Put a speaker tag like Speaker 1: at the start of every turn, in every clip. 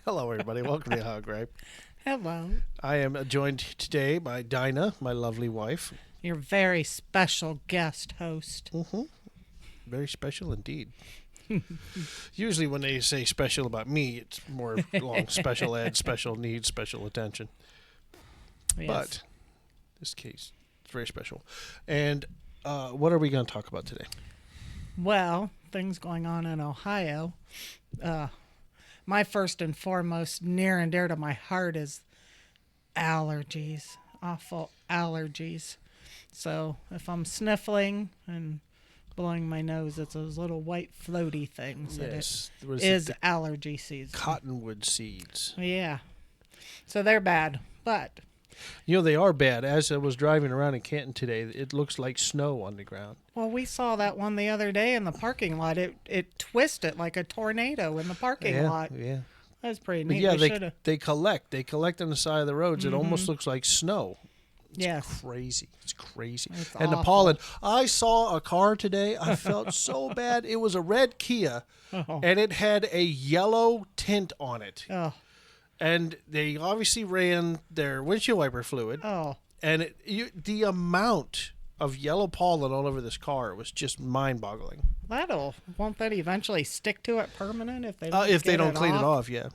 Speaker 1: Hello, everybody. Welcome to Gripe.
Speaker 2: Hello.
Speaker 1: I am joined today by Dinah, my lovely wife.
Speaker 2: Your very special guest host.
Speaker 1: Mm-hmm. Very special indeed. Usually when they say special about me, it's more along special ed, special needs, special attention.
Speaker 2: Yes.
Speaker 1: But this case, it's very special. And what are we going to talk about today?
Speaker 2: Well, things going on in Ohio. My first and foremost, near and dear to my heart, is allergies. Awful allergies. So if I'm sniffling and blowing my nose, it's those little white floaty things.
Speaker 1: Yes.
Speaker 2: That it is allergy season.
Speaker 1: Cottonwood seeds.
Speaker 2: Yeah. So they're bad. But
Speaker 1: you know, they are bad. As I was driving around in Canton today, it looks like snow on the ground.
Speaker 2: well, we saw that one the other day in the parking lot. It twisted like a tornado in the parking lot.
Speaker 1: Yeah.
Speaker 2: That was pretty
Speaker 1: But
Speaker 2: neat.
Speaker 1: yeah,
Speaker 2: We
Speaker 1: they collect. They collect on the side of the roads. It almost looks like snow. It's
Speaker 2: Yes.
Speaker 1: crazy. It's crazy.
Speaker 2: It's
Speaker 1: and the
Speaker 2: awful.
Speaker 1: pollen. I saw a car today. I felt so bad. It was a red Kia,
Speaker 2: Oh.
Speaker 1: and it had a yellow tint on it.
Speaker 2: Oh.
Speaker 1: And they obviously ran their windshield wiper fluid.
Speaker 2: Oh.
Speaker 1: And the amount of yellow pollen all over this car was just mind-boggling.
Speaker 2: Won't that eventually stick to it permanent if they
Speaker 1: don't clean it off? Yeah.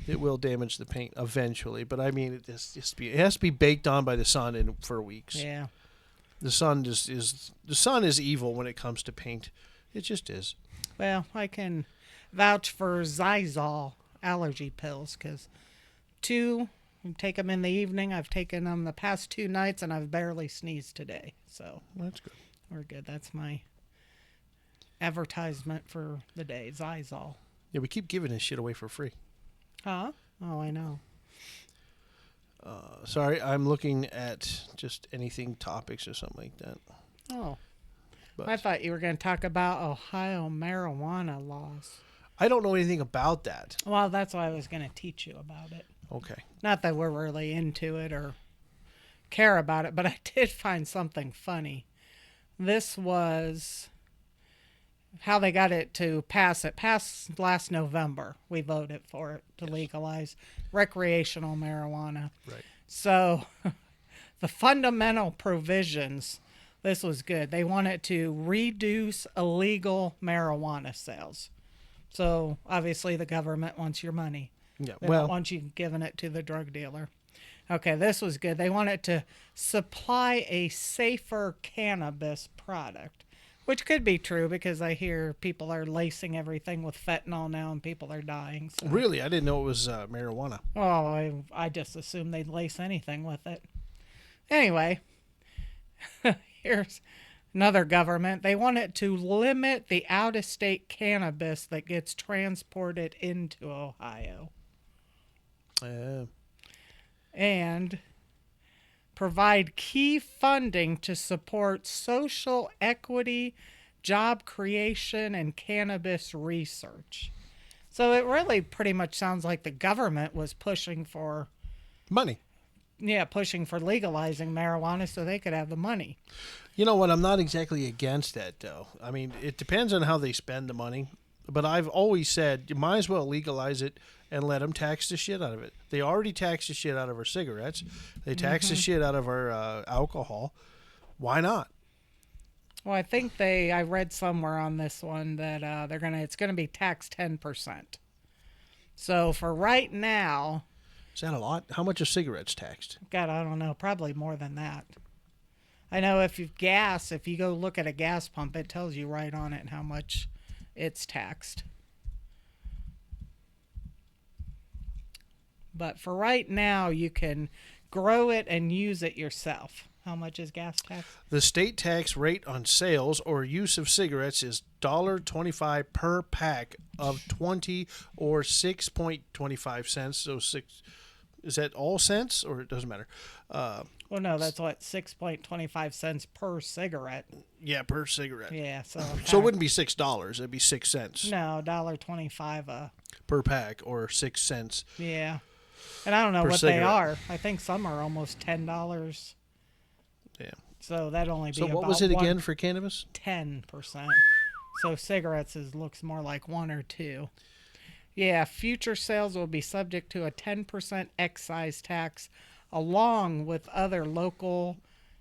Speaker 1: It will damage the paint eventually, but I mean, it has to be baked on by the sun for weeks.
Speaker 2: Yeah.
Speaker 1: The sun is evil when it comes to paint. It just is.
Speaker 2: Well, I can vouch for Zysol allergy pills because you take them in the evening. I've taken them the past 2 nights and I've barely sneezed today. So
Speaker 1: That's good.
Speaker 2: we're good. That's my advertisement for the day. Zysol.
Speaker 1: Yeah, we keep giving this shit away for free.
Speaker 2: Huh? Oh, I know.
Speaker 1: Sorry, I'm looking at just anything topics or something like that.
Speaker 2: Oh.
Speaker 1: But
Speaker 2: I thought you were going to talk about Ohio marijuana laws.
Speaker 1: I don't know anything about that.
Speaker 2: Well, that's why I was going to teach you about it.
Speaker 1: Okay.
Speaker 2: Not that we're really into it or care about it, but I did find something funny. This was how they got it to pass. It passed last November. We voted for it to legalize recreational marijuana.
Speaker 1: Right.
Speaker 2: So the fundamental provisions, this was good. They wanted to reduce illegal marijuana sales. So obviously the government wants your money.
Speaker 1: Yeah.
Speaker 2: They don't want you giving it to the drug dealer. Okay, this was good. They wanted to supply a safer cannabis product, which could be true because I hear people are lacing everything with fentanyl now and people are dying. So.
Speaker 1: Really? I didn't know it was marijuana.
Speaker 2: Oh, I just assumed they'd lace anything with it. Anyway, here's another government. They wanted to limit the out-of-state cannabis that gets transported into Ohio. And provide key funding to support social equity, job creation, and cannabis research. So it really pretty much sounds like the government was pushing for
Speaker 1: money.
Speaker 2: Yeah, pushing for legalizing marijuana so they could have the money.
Speaker 1: You know what? I'm not exactly against that, though. I mean, it depends on how they spend the money. But I've always said you might as well legalize it and let them tax the shit out of it. They already tax the shit out of our cigarettes. They tax the shit out of our alcohol. Why not?
Speaker 2: Well, I think I read somewhere on this one that it's gonna be taxed 10%. So for right now,
Speaker 1: is that a lot? How much are cigarettes taxed?
Speaker 2: God, I don't know. Probably more than that. I know if you go look at a gas pump, it tells you right on it how much it's taxed. But for right now, you can grow it and use it yourself. How much is gas tax?
Speaker 1: The state tax rate on sales or use of cigarettes is $1.25 per pack of 20 or 6.25 cents. So is that all cents or it doesn't matter?
Speaker 2: Well, no, that's what 6.25 cents per cigarette.
Speaker 1: Yeah, per cigarette.
Speaker 2: Yeah, so
Speaker 1: it wouldn't be $6. It'd be 6 cents.
Speaker 2: No, $1.25
Speaker 1: per pack or 6 cents.
Speaker 2: Yeah, and I don't know what
Speaker 1: cigarette.
Speaker 2: they are. I think some are almost $10.
Speaker 1: Yeah.
Speaker 2: So that'd only be.
Speaker 1: So what was it again for cannabis?
Speaker 2: 10%. So cigarettes looks more like 1 or 2. Yeah, future sales will be subject to a 10% excise tax along with other local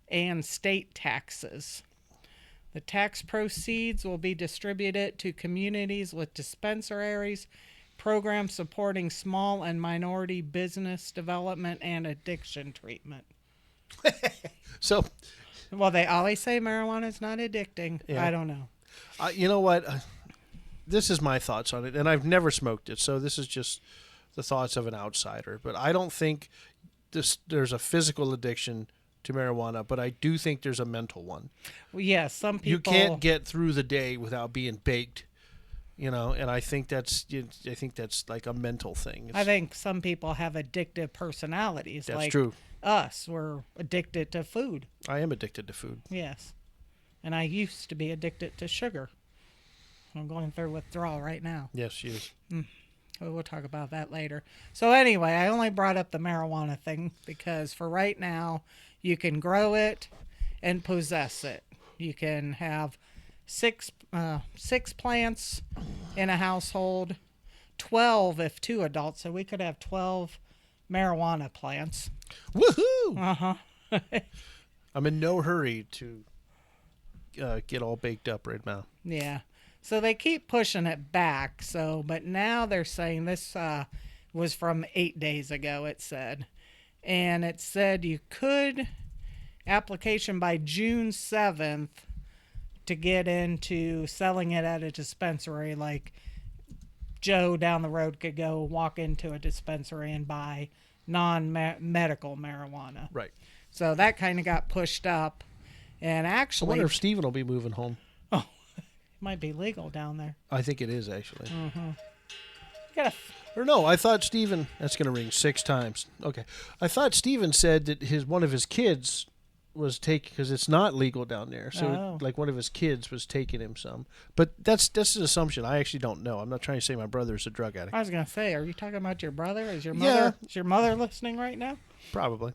Speaker 2: and state taxes. The tax proceeds will be distributed to communities with dispensaries, programs supporting small and minority business development and addiction treatment.
Speaker 1: So,
Speaker 2: Well, they always say marijuana is not addicting.
Speaker 1: Yeah.
Speaker 2: I don't know.
Speaker 1: you know what? This is my thoughts on it, and I've never smoked it, so this is just the thoughts of an outsider. But I don't think there's a physical addiction to marijuana, but I do think there's a mental one.
Speaker 2: Well, yeah, some people.
Speaker 1: You can't get through the day without being baked, and I think that's like a mental thing.
Speaker 2: I think some people have addictive personalities.
Speaker 1: That's
Speaker 2: like
Speaker 1: true.
Speaker 2: Us, we're addicted to food.
Speaker 1: I am addicted to food.
Speaker 2: Yes. And I used to be addicted to sugar. I'm going through withdrawal right now.
Speaker 1: Yes, she is.
Speaker 2: We'll talk about that later. So anyway, I only brought up the marijuana thing because for right now, you can grow it and possess it. You can have six plants in a household, 12 if 2 adults. So we could have 12 marijuana plants.
Speaker 1: Woohoo!
Speaker 2: Uh-huh.
Speaker 1: I'm in no hurry to get all baked up right now.
Speaker 2: Yeah. So they keep pushing it back. But now they're saying this was from 8 days ago, it said. And it said you could application by June 7th to get into selling it at a dispensary. Like Joe down the road could go walk into a dispensary and buy non-medical marijuana.
Speaker 1: Right.
Speaker 2: So that kind of got pushed up. And
Speaker 1: I
Speaker 2: actually,
Speaker 1: wonder if Steven will be moving home.
Speaker 2: it might be legal down there.
Speaker 1: I think it is, actually.
Speaker 2: You gotta
Speaker 1: Or no, I thought Steven... That's going to ring 6 times. Okay. I thought Steven said that one of his kids was taking... Because it's not legal down there. So, like, one of his kids was taking him some. But that's an assumption. I actually don't know. I'm not trying to say my brother's a drug addict.
Speaker 2: I was gonna say, are you talking about your brother? Is your
Speaker 1: Yeah.
Speaker 2: mother listening right now?
Speaker 1: Probably.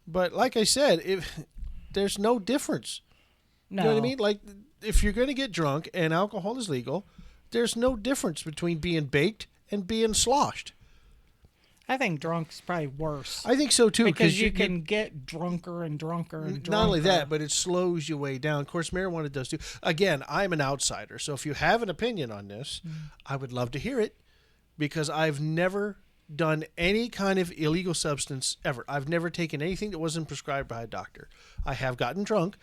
Speaker 1: But like I said, there's no difference.
Speaker 2: No.
Speaker 1: You know what I mean? Like, if you're going to get drunk and alcohol is legal, there's no difference between being baked and being sloshed.
Speaker 2: I think drunk's probably worse.
Speaker 1: I think so, too.
Speaker 2: Because you can get drunker and drunker and drunker.
Speaker 1: Not only that, but it slows you way down. Of course, marijuana does, too. Again, I'm an outsider, so if you have an opinion on this, I would love to hear it, because I've never done any kind of illegal substance ever. I've never taken anything that wasn't prescribed by a doctor. I have gotten drunk,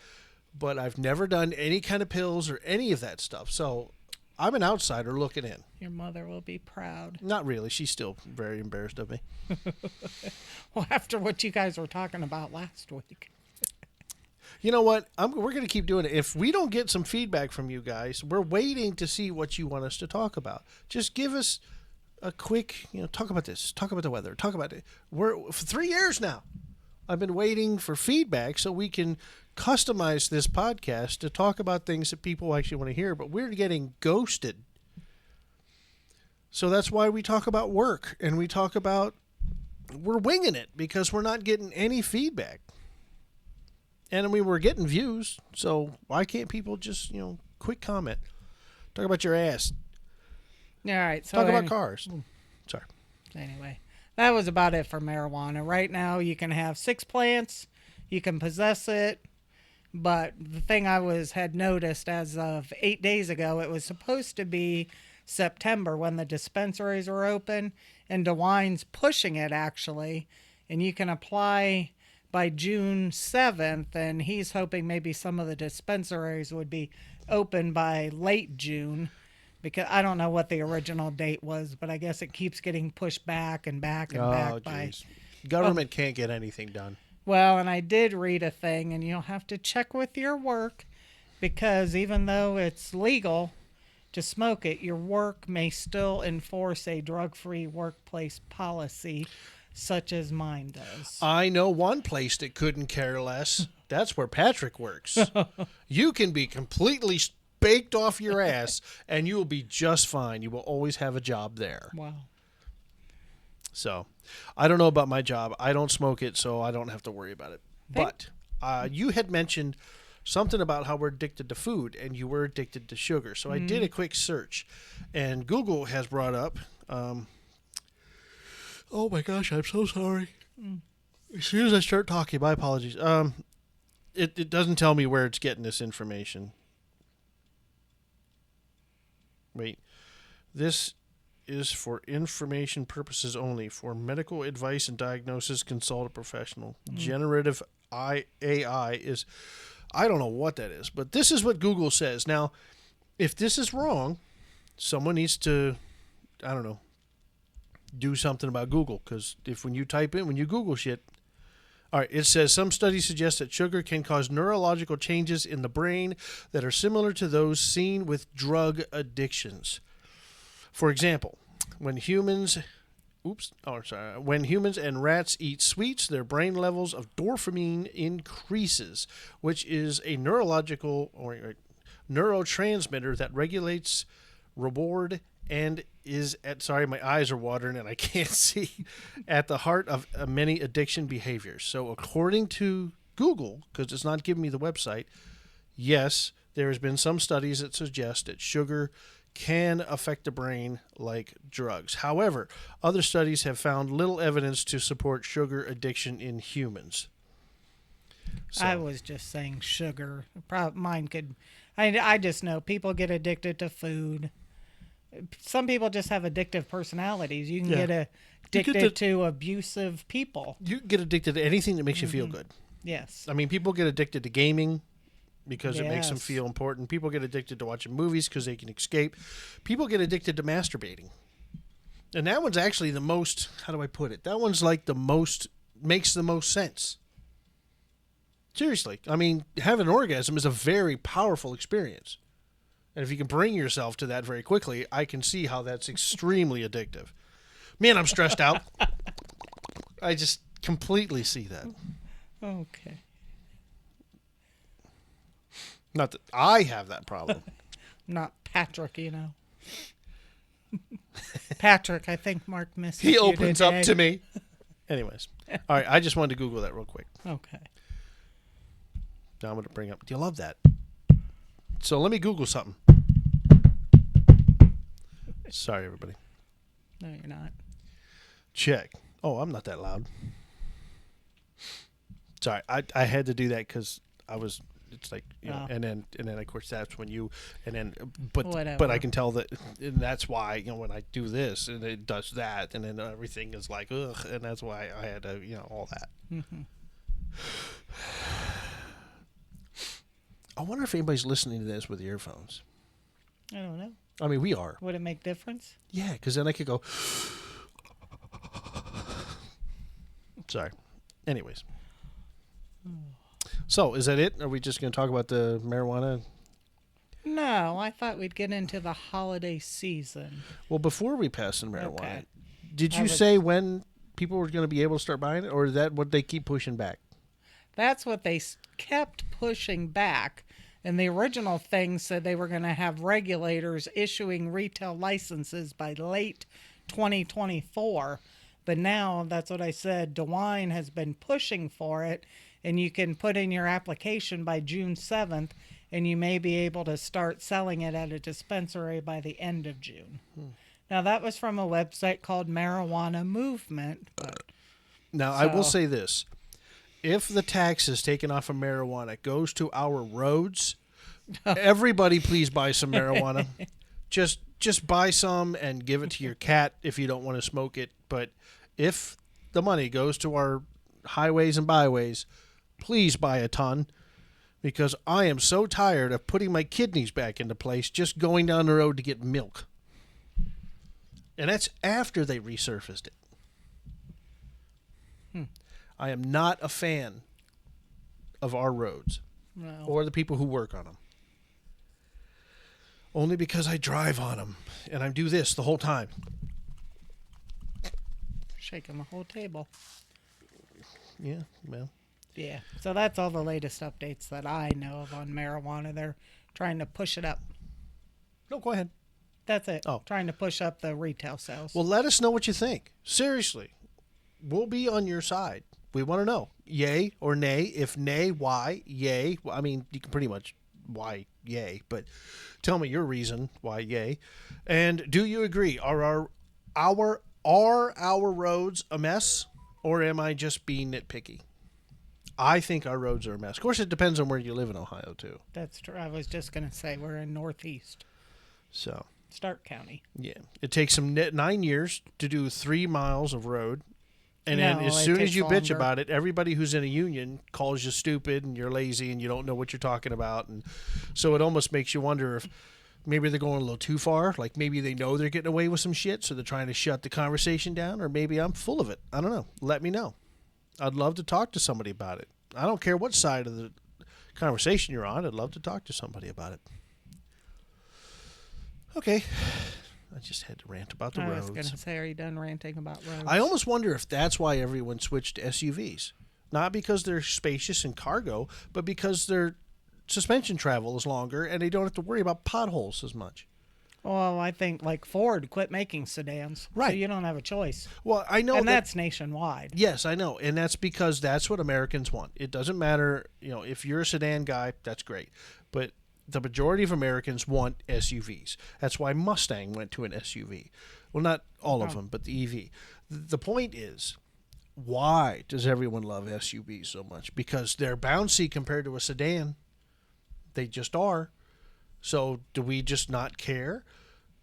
Speaker 1: but I've never done any kind of pills or any of that stuff. So I'm an outsider looking in.
Speaker 2: Your mother will be proud.
Speaker 1: Not really. She's still very embarrassed of me.
Speaker 2: Well, after what you guys were talking about last week.
Speaker 1: You know what? We're going to keep doing it. If we don't get some feedback from you guys, we're waiting to see what you want us to talk about. Just give us a quick, talk about this, talk about the weather, talk about it. For 3 years now, I've been waiting for feedback so we can customize this podcast to talk about things that people actually want to hear, but we're getting ghosted. So that's why we talk about work, and we're winging it because we're not getting any feedback. And we were getting views, so why can't people just, quick comment? Talk about your ass.
Speaker 2: All right. So
Speaker 1: Talk about cars. Sorry.
Speaker 2: Anyway, that was about it for marijuana. Right now, you can have 6 plants. You can possess it. But the thing had noticed as of 8 days ago, it was supposed to be September when the dispensaries were open. And DeWine's pushing it, actually. And you can apply by June 7th. And he's hoping maybe some of the dispensaries would be open by late June. Because I don't know what the original date was, but I guess it keeps getting pushed back and back and back by
Speaker 1: government can't get anything done.
Speaker 2: Well, and I did read a thing, and you'll have to check with your work, because even though it's legal to smoke it, your work may still enforce a drug-free workplace policy, such as mine does.
Speaker 1: I know one place that couldn't care less. That's where Patrick works. You can be completely baked off your ass, and you will be just fine. You will always have a job there.
Speaker 2: Wow.
Speaker 1: So, I don't know about my job. I don't smoke it, so I don't have to worry about it. But you had mentioned something about how we're addicted to food, and you were addicted to sugar. So I did a quick search, and Google has brought up. Oh my gosh, I'm so sorry. As soon as I start talking, my apologies. It doesn't tell me where it's getting this information. Wait, this is for information purposes only. For medical advice and diagnosis, consult a professional. Generative AI is, I don't know what that is, but this is what Google says. Now, if this is wrong, someone needs to, I don't know, do something about Google, because when you Google shit, all right, it says some studies suggest that sugar can cause neurological changes in the brain that are similar to those seen with drug addictions. For example, when humans and rats eat sweets, their brain levels of dopamine increases, which is a neurological or neurotransmitter that regulates reward and is my eyes are watering and I can't see, at the heart of many addiction behaviors. So according to Google, because it's not giving me the website, yes, there has been some studies that suggest that sugar can affect the brain like drugs. However, other studies have found little evidence to support sugar addiction in humans. So,
Speaker 2: I was just saying sugar. Mine could. I just know people get addicted to food. Some people just have addictive personalities. You can get addicted to abusive people.
Speaker 1: You get addicted to anything that makes you feel good.
Speaker 2: Yes.
Speaker 1: I mean, people get addicted to gaming because it makes them feel important. People get addicted to watching movies because they can escape. People get addicted to masturbating. And that one's actually the most, how do I put it? That one's like makes the most sense. Seriously. I mean, having an orgasm is a very powerful experience. And if you can bring yourself to that very quickly, I can see how that's extremely addictive. Man, I'm stressed out. I just completely see that.
Speaker 2: Okay.
Speaker 1: Not that I have that problem.
Speaker 2: Not Patrick, you know. Patrick, I think Mark missed
Speaker 1: He
Speaker 2: you
Speaker 1: opens
Speaker 2: today.
Speaker 1: up to me. Anyways. All right, I just wanted to Google that real quick.
Speaker 2: Okay.
Speaker 1: Now I'm going to bring up. Do you love that? So let me Google something. Sorry, everybody.
Speaker 2: No, you're not.
Speaker 1: Check. Oh, I'm not that loud. Sorry, I had to do that because I was. It's like, you know, and then of course that's when you, and then but I can tell that, and that's why, you know, when I do this and it does that, and then everything is like ugh, and that's why I had to, you know, all that.
Speaker 2: Mm-hmm.
Speaker 1: I wonder if anybody's listening to this with earphones.
Speaker 2: I don't know.
Speaker 1: I mean, we are.
Speaker 2: Would it make difference?
Speaker 1: Yeah, because then I could go. Sorry. Anyways. So, is that it? Are we just going to talk about the marijuana?
Speaker 2: No, I thought we'd get into the holiday season.
Speaker 1: Well, before we pass the marijuana,
Speaker 2: Okay.
Speaker 1: did you say when people were going to be able to start buying it, or is that what they keep pushing back?
Speaker 2: That's what they kept pushing back. And the original thing said they were going to have regulators issuing retail licenses by late 2024. But now, that's what I said, DeWine has been pushing for it. And you can put in your application by June 7th, and you may be able to start selling it at a dispensary by the end of June. Now, that was from a website called Marijuana Movement. But,
Speaker 1: now, I will say this. If the taxes taken off of marijuana goes to our roads, everybody please buy some marijuana. Just buy some and give it to your cat if you don't want to smoke it. But if the money goes to our highways and byways, please buy a ton, because I am so tired of putting my kidneys back into place just going down the road to get milk. And that's after they resurfaced it. I am not a fan of our roads or the people who work on them. Only because I drive on them and I do this the whole time.
Speaker 2: shaking the whole table.
Speaker 1: Yeah, well.
Speaker 2: Yeah, so that's all the latest updates that I know of on marijuana. They're trying to push it up.
Speaker 1: No, go ahead.
Speaker 2: That's it.
Speaker 1: Oh.
Speaker 2: Trying to push up the retail sales.
Speaker 1: Well, let us know what you think. Seriously. We'll be on your side. We want to know. Yay or nay? If nay, why? Yay. Well, I mean, you can pretty much why yay, but tell me your reason why yay. And do you agree? Are our roads a mess, or am I just being nitpicky? I think our roads are a mess. Of course, it depends on where you live in Ohio, too.
Speaker 2: That's true. I was just going to say we're in Northeast.
Speaker 1: So,
Speaker 2: Stark County.
Speaker 1: yeah. It takes them 9 years to do 3 miles of road. And then
Speaker 2: No,
Speaker 1: as
Speaker 2: it
Speaker 1: soon as
Speaker 2: takes
Speaker 1: you bitch
Speaker 2: longer.
Speaker 1: about it, everybody who's in a union calls you stupid and you're lazy and you don't know what you're talking about. And so it almost makes you wonder if maybe they're going a little too far. Like maybe they know they're getting away with some shit, so they're trying to shut the conversation down. Or maybe I'm full of it. I don't know. Let me know. I'd love to talk to somebody about it. I don't care what side of the conversation you're on. I'd love to talk to somebody about it. Okay. I just had to rant about the
Speaker 2: I
Speaker 1: roads.
Speaker 2: was going to say, are you done ranting about roads?
Speaker 1: I almost wonder if that's why everyone switched to SUVs. Not because they're spacious and cargo, but because their suspension travel is longer and they don't have to worry about potholes as much.
Speaker 2: Well, I think like Ford quit making sedans.
Speaker 1: Right.
Speaker 2: So you don't have a choice.
Speaker 1: Well, I know
Speaker 2: And
Speaker 1: that,
Speaker 2: that's nationwide.
Speaker 1: yes, I know. And that's because that's what Americans want. It doesn't matter, if you're a sedan guy, that's great. But the majority of Americans want SUVs. That's why Mustang went to an SUV. Well, not all of them, but the EV. The point is, why does everyone love SUVs so much? Because they're bouncy compared to a sedan. They just are. So do we just not care?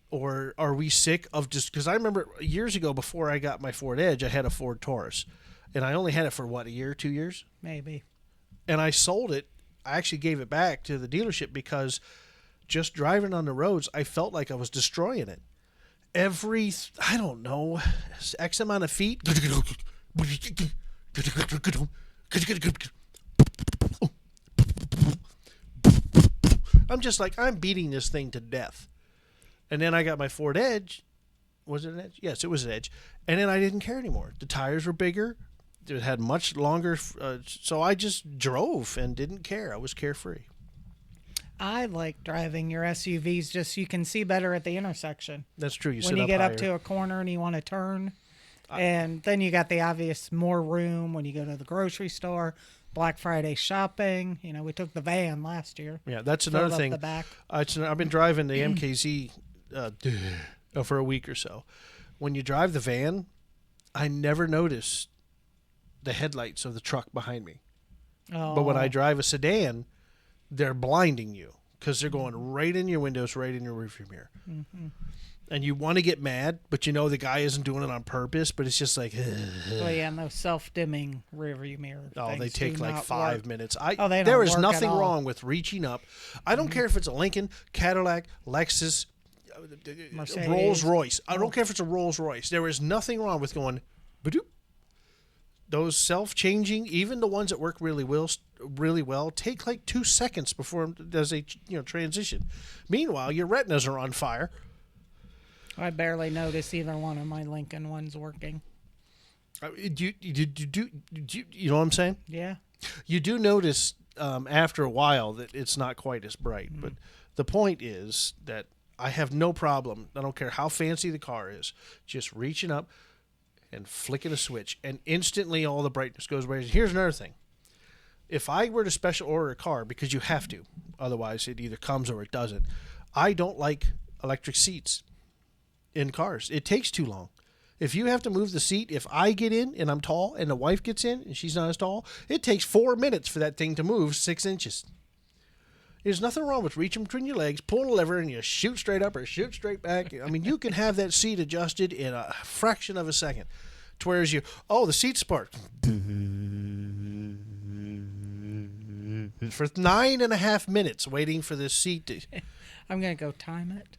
Speaker 1: Or are we sick of just... Because I remember years ago, before I got my Ford Edge, I had a Ford Taurus. And I only had it for, a year, 2 years?
Speaker 2: Maybe.
Speaker 1: And I sold it. I actually gave it back to the dealership because just driving on the roads, I felt like I was destroying it. Every, I don't know, X amount of feet. I'm just like, I'm beating this thing to death. And then I got my Ford Edge. Was it an Edge? Yes, it was an Edge. And then I didn't care anymore. The tires were bigger. It had much longer. So I just drove and didn't care. I was carefree.
Speaker 2: I like driving your SUVs just so you can see better at the intersection.
Speaker 1: That's true.
Speaker 2: When you get up to a corner and you want to turn. And then you got the obvious more room when you go to the grocery store. Black Friday shopping. We took the van last year.
Speaker 1: Yeah, that's another
Speaker 2: Filled up
Speaker 1: thing.
Speaker 2: the back.
Speaker 1: I've been driving the MKZ for a week or so. When you drive the van, I never notice the headlights of the truck behind me.
Speaker 2: Oh.
Speaker 1: But when I drive a sedan, they're blinding you because they're going right in your windows, right in your rearview mirror. Mm-hmm. And you want to get mad, but the guy isn't doing it on purpose. But it's just like,
Speaker 2: well, yeah, and those self-dimming rearview mirror.
Speaker 1: oh, they take like 5
Speaker 2: work.
Speaker 1: minutes.
Speaker 2: They don't
Speaker 1: there is
Speaker 2: work
Speaker 1: nothing
Speaker 2: at all.
Speaker 1: wrong with reaching up. I don't care if it's a Lincoln, Cadillac, Lexus,
Speaker 2: Mercedes.
Speaker 1: Rolls Royce. I don't care if it's a Rolls Royce. There is nothing wrong with going, ba-doop. Those self-changing, even the ones that work really well, take like 2 seconds before it does a transition. Meanwhile, your retinas are on fire.
Speaker 2: I barely notice either one of my Lincoln ones working.
Speaker 1: Do you know what I'm saying?
Speaker 2: Yeah.
Speaker 1: You do notice after a while that it's not quite as bright. But the point is that I have no problem. I don't care how fancy the car is. Just reaching up and flicking a switch, and instantly all the brightness goes away. Here's another thing. If I were to special order a car, because you have to, otherwise it either comes or it doesn't, I don't like electric seats in cars. It takes too long. If you have to move the seat, if I get in and I'm tall and the wife gets in and she's not as tall, it takes 4 minutes for that thing to move 6 inches. There's nothing wrong with reaching between your legs, pull the lever, and you shoot straight up or shoot straight back. I mean, you can have that seat adjusted in a fraction of a second. To whereas the seat's parked. For 9.5 minutes waiting for this seat to...
Speaker 2: I'm going to go time it.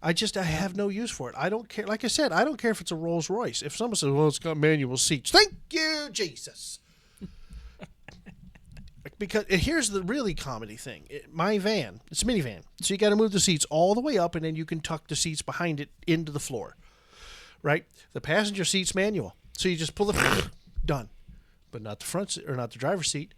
Speaker 1: I have no use for it. I don't care. Like I said, I don't care if it's a Rolls Royce. If someone says, well, it's got manual seats. Thank you, Jesus. Because here's the really comedy thing. My van, it's a minivan. So you got to move the seats all the way up, and then you can tuck the seats behind it into the floor. Right? The passenger seat's manual. So you just pull the... done. But not the front or not the driver's seat.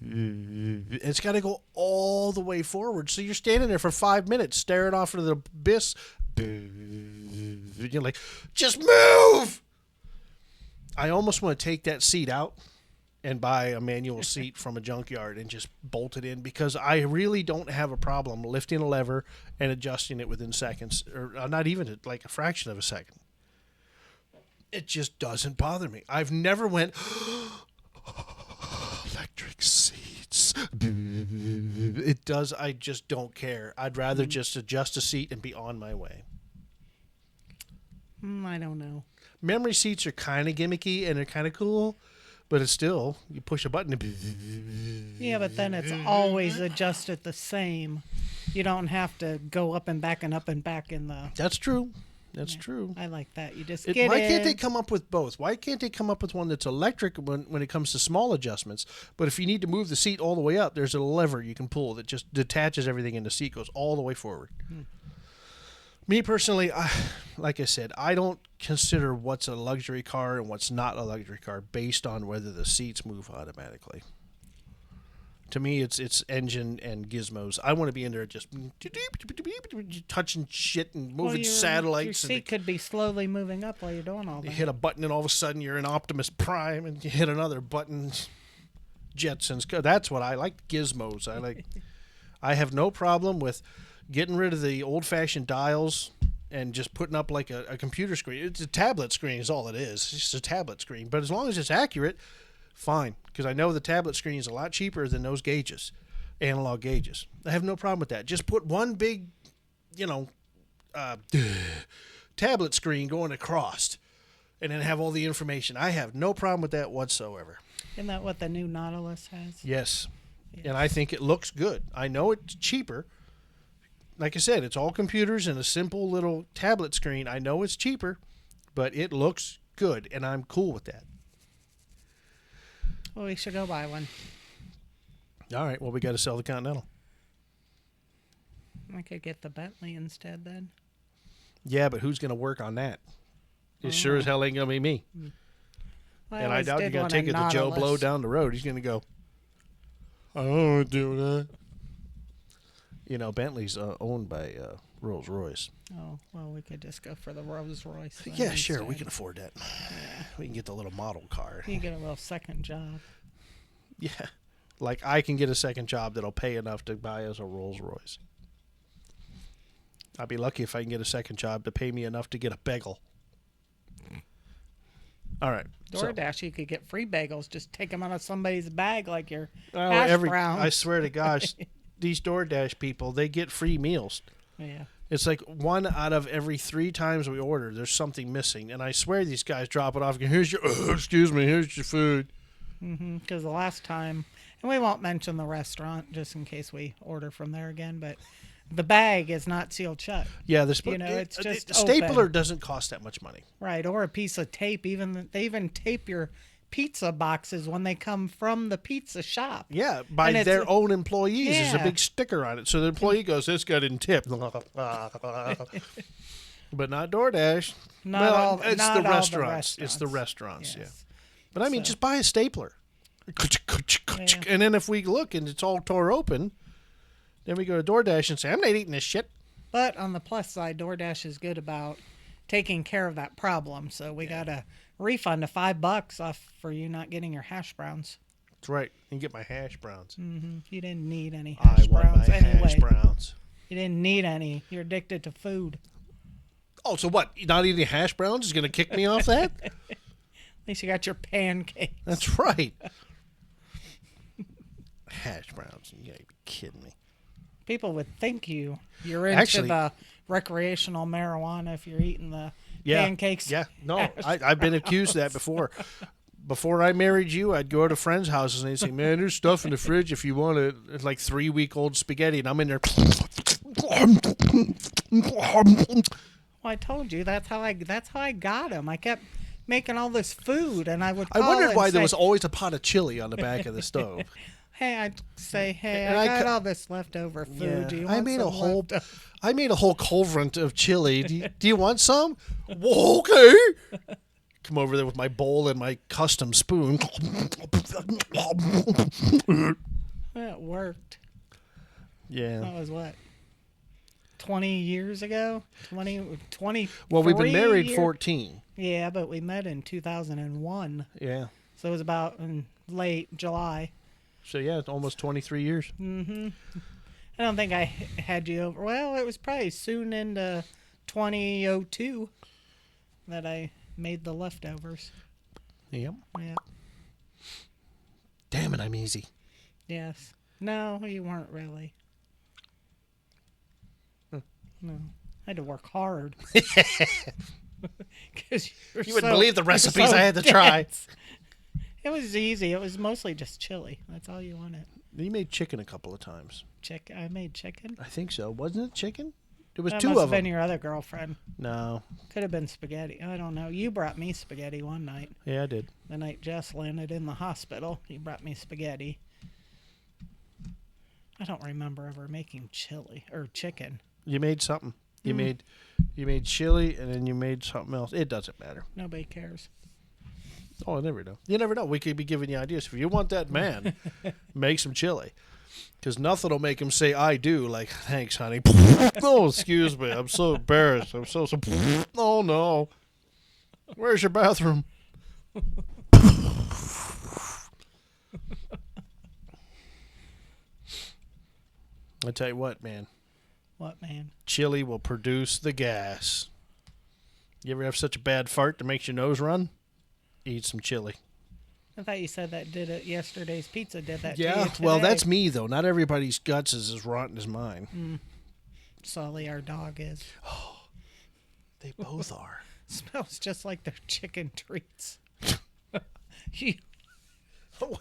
Speaker 1: It's got to go all the way forward. So you're standing there for 5 minutes staring off into the abyss. You're like, just move! I almost want to take that seat out and buy a manual seat from a junkyard and just bolt it in, because I really don't have a problem lifting a lever and adjusting it within seconds, or not even like a fraction of a second. It just doesn't bother me. I've never went, electric seats. It does. I just don't care. I'd rather just adjust a seat and be on my way.
Speaker 2: I don't know.
Speaker 1: Memory seats are kind of gimmicky and they're kind of cool, but it's still, you push a button.
Speaker 2: Yeah, but then it's always adjusted the same. You don't have to go up and back in the...
Speaker 1: That's true. That's true.
Speaker 2: I like that. You just
Speaker 1: Why can't they come up with both? Why can't they come up with one that's electric when it comes to small adjustments? But if you need to move the seat all the way up, there's a lever you can pull that just detaches everything and the seat goes all the way forward. Me personally, like I said, I don't consider what's a luxury car and what's not a luxury car based on whether the seats move automatically. To me, it's engine and gizmos. I want to be in there just touching shit and moving satellites.
Speaker 2: Your seat could be slowly moving up while you're doing all that.
Speaker 1: You hit a button and all of a sudden you're in Optimus Prime, and you hit another button, Jetsons. That's what I like, gizmos. I have no problem with getting rid of the old-fashioned dials and just putting up like a computer screen. It's a tablet screen is all it is. It's just a tablet screen. But as long as it's accurate, fine, because I know the tablet screen is a lot cheaper than those gauges, analog gauges. I have no problem with that. Just put one big, tablet screen going across, and then have all the information. I have no problem with that whatsoever.
Speaker 2: Isn't that what the new Nautilus has?
Speaker 1: Yes. And I think it looks good. I know it's cheaper. Like I said, it's all computers and a simple little tablet screen. I know it's cheaper, but it looks good, and I'm cool with that.
Speaker 2: Well, we should go buy one.
Speaker 1: All right. Well, we got to sell the Continental.
Speaker 2: I could get the Bentley instead then.
Speaker 1: Yeah, but who's going to work on that? It sure as hell ain't going to be me. And I doubt you're going to take it to Joe Blow down the road. He's going to go, I don't want to do that. Bentley's owned by Rolls-Royce.
Speaker 2: Oh, well, we could just go for the Rolls-Royce.
Speaker 1: Yeah, sure. We can afford that. Yeah. We can get the little model car.
Speaker 2: You can get a little second job.
Speaker 1: Yeah. Like I can get a second job that'll pay enough to buy us a Rolls-Royce. I'd be lucky if I can get a second job to pay me enough to get a bagel. All right.
Speaker 2: DoorDash, you could get free bagels. Just take them out of somebody's bag like your hash browns.
Speaker 1: I swear to gosh, these DoorDash people, they get free meals.
Speaker 2: Yeah.
Speaker 1: It's like 1 out of every 3 times we order, there's something missing. And I swear these guys drop it off and go, here's your food.
Speaker 2: Because the last time, and we won't mention the restaurant just in case we order from there again, but the bag is not sealed shut.
Speaker 1: Yeah,
Speaker 2: it's just
Speaker 1: a stapler
Speaker 2: open.
Speaker 1: doesn't cost that much money.
Speaker 2: Right, or a piece of tape. They even tape your pizza boxes when they come from the pizza shop.
Speaker 1: Yeah, by their own employees.
Speaker 2: Yeah.
Speaker 1: There's a big sticker on it. So the employee goes, this guy didn't tip. But not DoorDash. It's the restaurants. It's the restaurants, yes. Yeah. But I mean, just buy a stapler. Yeah. And then if we look and it's all tore open, then we go to DoorDash and say, I'm not eating this shit.
Speaker 2: But on the plus side, DoorDash is good about taking care of that problem. So we got a refund of $5 off for you not getting your hash browns.
Speaker 1: That's right. You can get my hash browns.
Speaker 2: Mm-hmm. You didn't need any hash browns anyway.
Speaker 1: Hash browns.
Speaker 2: You didn't need any. You're addicted to food.
Speaker 1: Oh, so what? Not eating hash browns is going to kick me off that?
Speaker 2: At least you got your pancakes.
Speaker 1: That's right. Hash browns. You gotta be kidding me.
Speaker 2: People would think you're into the recreational marijuana if you're eating the pancakes.
Speaker 1: Yeah, no, I've been accused of that before. Before I married you, I'd go to friends' houses and they'd say, man, there's stuff in the fridge if you want it. It's like 3-week-old spaghetti, and I'm in there.
Speaker 2: Well, I told you that's how I got him. I kept making all this food, and I would call
Speaker 1: wondered why there was always a pot of chili on the back of the stove.
Speaker 2: Hey, I'd say, I got all this leftover food.
Speaker 1: Yeah,
Speaker 2: do you want
Speaker 1: I made a whole culverant of chili. Do you want some? Well, okay. Come over there with my bowl and my custom spoon.
Speaker 2: It worked.
Speaker 1: Yeah.
Speaker 2: That was what? 20 years ago. 20.
Speaker 1: Well, we've been married
Speaker 2: years.
Speaker 1: 14.
Speaker 2: Yeah, but we met in 2001.
Speaker 1: Yeah.
Speaker 2: So it was about in late July.
Speaker 1: So, yeah, it's almost 23 years.
Speaker 2: Mm-hmm. I don't think I had you over. Well, it was probably soon into 2002 that I made the leftovers.
Speaker 1: Yep.
Speaker 2: Yeah.
Speaker 1: Damn it, I'm easy.
Speaker 2: Yes. No, you weren't really. No. I had to work hard. Because
Speaker 1: you wouldn't believe the recipes I had to try.
Speaker 2: It was easy. It was mostly just chili. That's all you wanted.
Speaker 1: You made chicken a couple of times.
Speaker 2: I made chicken.
Speaker 1: I think so. Wasn't it chicken? There was
Speaker 2: That
Speaker 1: two
Speaker 2: must
Speaker 1: of
Speaker 2: have been
Speaker 1: them.
Speaker 2: your other girlfriend.
Speaker 1: No.
Speaker 2: Could have been spaghetti. I don't know. You brought me spaghetti one night.
Speaker 1: Yeah, I did.
Speaker 2: The night Jess landed in the hospital, you brought me spaghetti. I don't remember ever making chili or chicken.
Speaker 1: You made something. You made chili, and then you made something else. It doesn't matter.
Speaker 2: Nobody cares.
Speaker 1: Oh, I never know. You never know. We could be giving you ideas. If you want that man, make some chili. Because nothing will make him say, I do. Like, thanks, honey. Oh, excuse me. I'm so embarrassed. I'm so. Oh, no. Where's your bathroom? I tell you what, man.
Speaker 2: What, man?
Speaker 1: Chili will produce the gas. You ever have such a bad fart that makes your nose run? Eat some chili.
Speaker 2: I thought you said that did it. Yesterday's pizza did that to
Speaker 1: Yeah,
Speaker 2: you today.
Speaker 1: well, that's me, though. Not everybody's guts is as rotten as mine.
Speaker 2: Sully, our dog, is.
Speaker 1: They both are.
Speaker 2: Smells just like their chicken treats.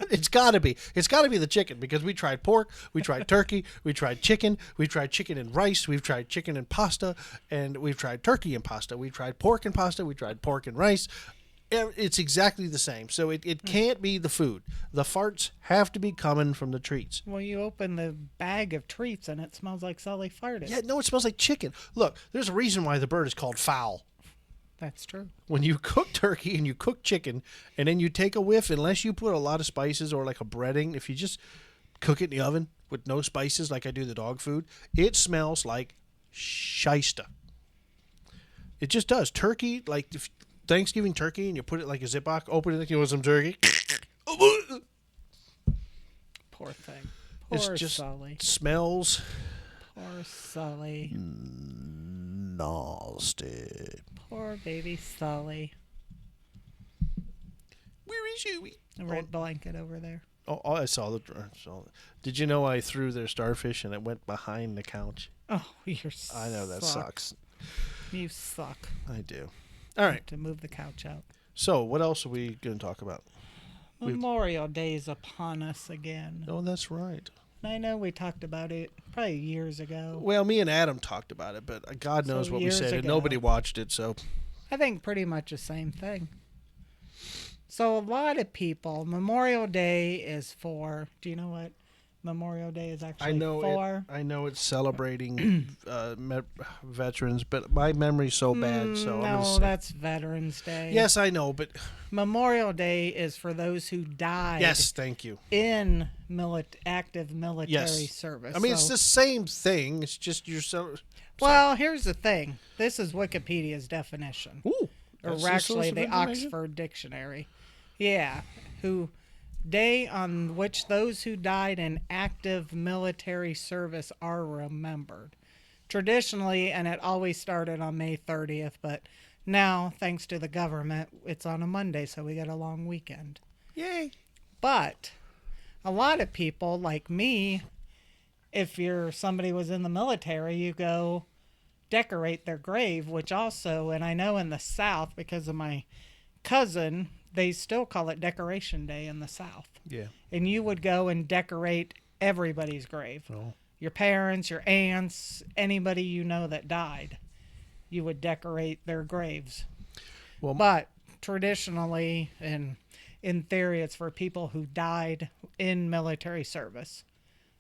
Speaker 1: It's got to be. It's got to be the chicken, because we tried pork, we tried turkey, we tried chicken and rice, we've tried chicken and pasta, and we've tried turkey and pasta. We tried pork and pasta, we tried pork and rice. It's exactly the same. So it can't be the food. The farts have to be coming from the treats.
Speaker 2: Well, you open the bag of treats and it smells like Sully farted.
Speaker 1: Yeah, no, it smells like chicken. Look, there's a reason why the bird is called fowl.
Speaker 2: That's true.
Speaker 1: When you cook turkey and you cook chicken, and then you take a whiff, unless you put a lot of spices or like a breading, if you just cook it in the oven with no spices like I do the dog food, it smells like shysta. It just does. Turkey, like if Thanksgiving turkey, and you put it like a Ziploc, open it like you want some turkey.
Speaker 2: Poor thing.
Speaker 1: It's
Speaker 2: Poor
Speaker 1: just
Speaker 2: Sully.
Speaker 1: smells
Speaker 2: Poor Sully.
Speaker 1: nasty.
Speaker 2: Poor baby Sully.
Speaker 1: Where is you?
Speaker 2: The red blanket over there.
Speaker 1: Oh, I saw the. Did you know I threw their starfish and it went behind the couch?
Speaker 2: Oh, you're
Speaker 1: I know that sucks.
Speaker 2: You suck.
Speaker 1: I do. All right.
Speaker 2: To move the couch out.
Speaker 1: So, what else are we going to talk about?
Speaker 2: Memorial Day is upon us again.
Speaker 1: Oh, that's right.
Speaker 2: I know we talked about it probably years ago.
Speaker 1: Well, me and Adam talked about it, but God knows what we said, and nobody watched it, so.
Speaker 2: I think pretty much the same thing. So a lot of people, Memorial Day is for, do you know what Memorial Day is actually for?
Speaker 1: I know it's celebrating veterans, but my memory's so bad, so I'm going to say.
Speaker 2: No, that's Veterans Day.
Speaker 1: Yes, I know, but.
Speaker 2: Memorial Day is for those who died.
Speaker 1: Yes, thank you.
Speaker 2: In active military service.
Speaker 1: I mean, it's the same thing. It's just
Speaker 2: Well, here's the thing. This is Wikipedia's definition.
Speaker 1: Ooh.
Speaker 2: Or actually the Oxford Dictionary. Yeah. Day on which those who died in active military service are remembered. Traditionally, and it always started on May 30th, but now, thanks to the government, it's on a Monday, so we get a long weekend.
Speaker 1: Yay.
Speaker 2: But a lot of people, like me, if somebody was in the military, you go decorate their grave, which also, and I know in the South, because of my cousin, they still call it Decoration Day in the South.
Speaker 1: Yeah.
Speaker 2: And you would go and decorate everybody's grave.
Speaker 1: Oh. Your
Speaker 2: parents, your aunts, anybody you know that died. You would decorate their graves. Well, but traditionally, and in theory, it's for people who died in military service.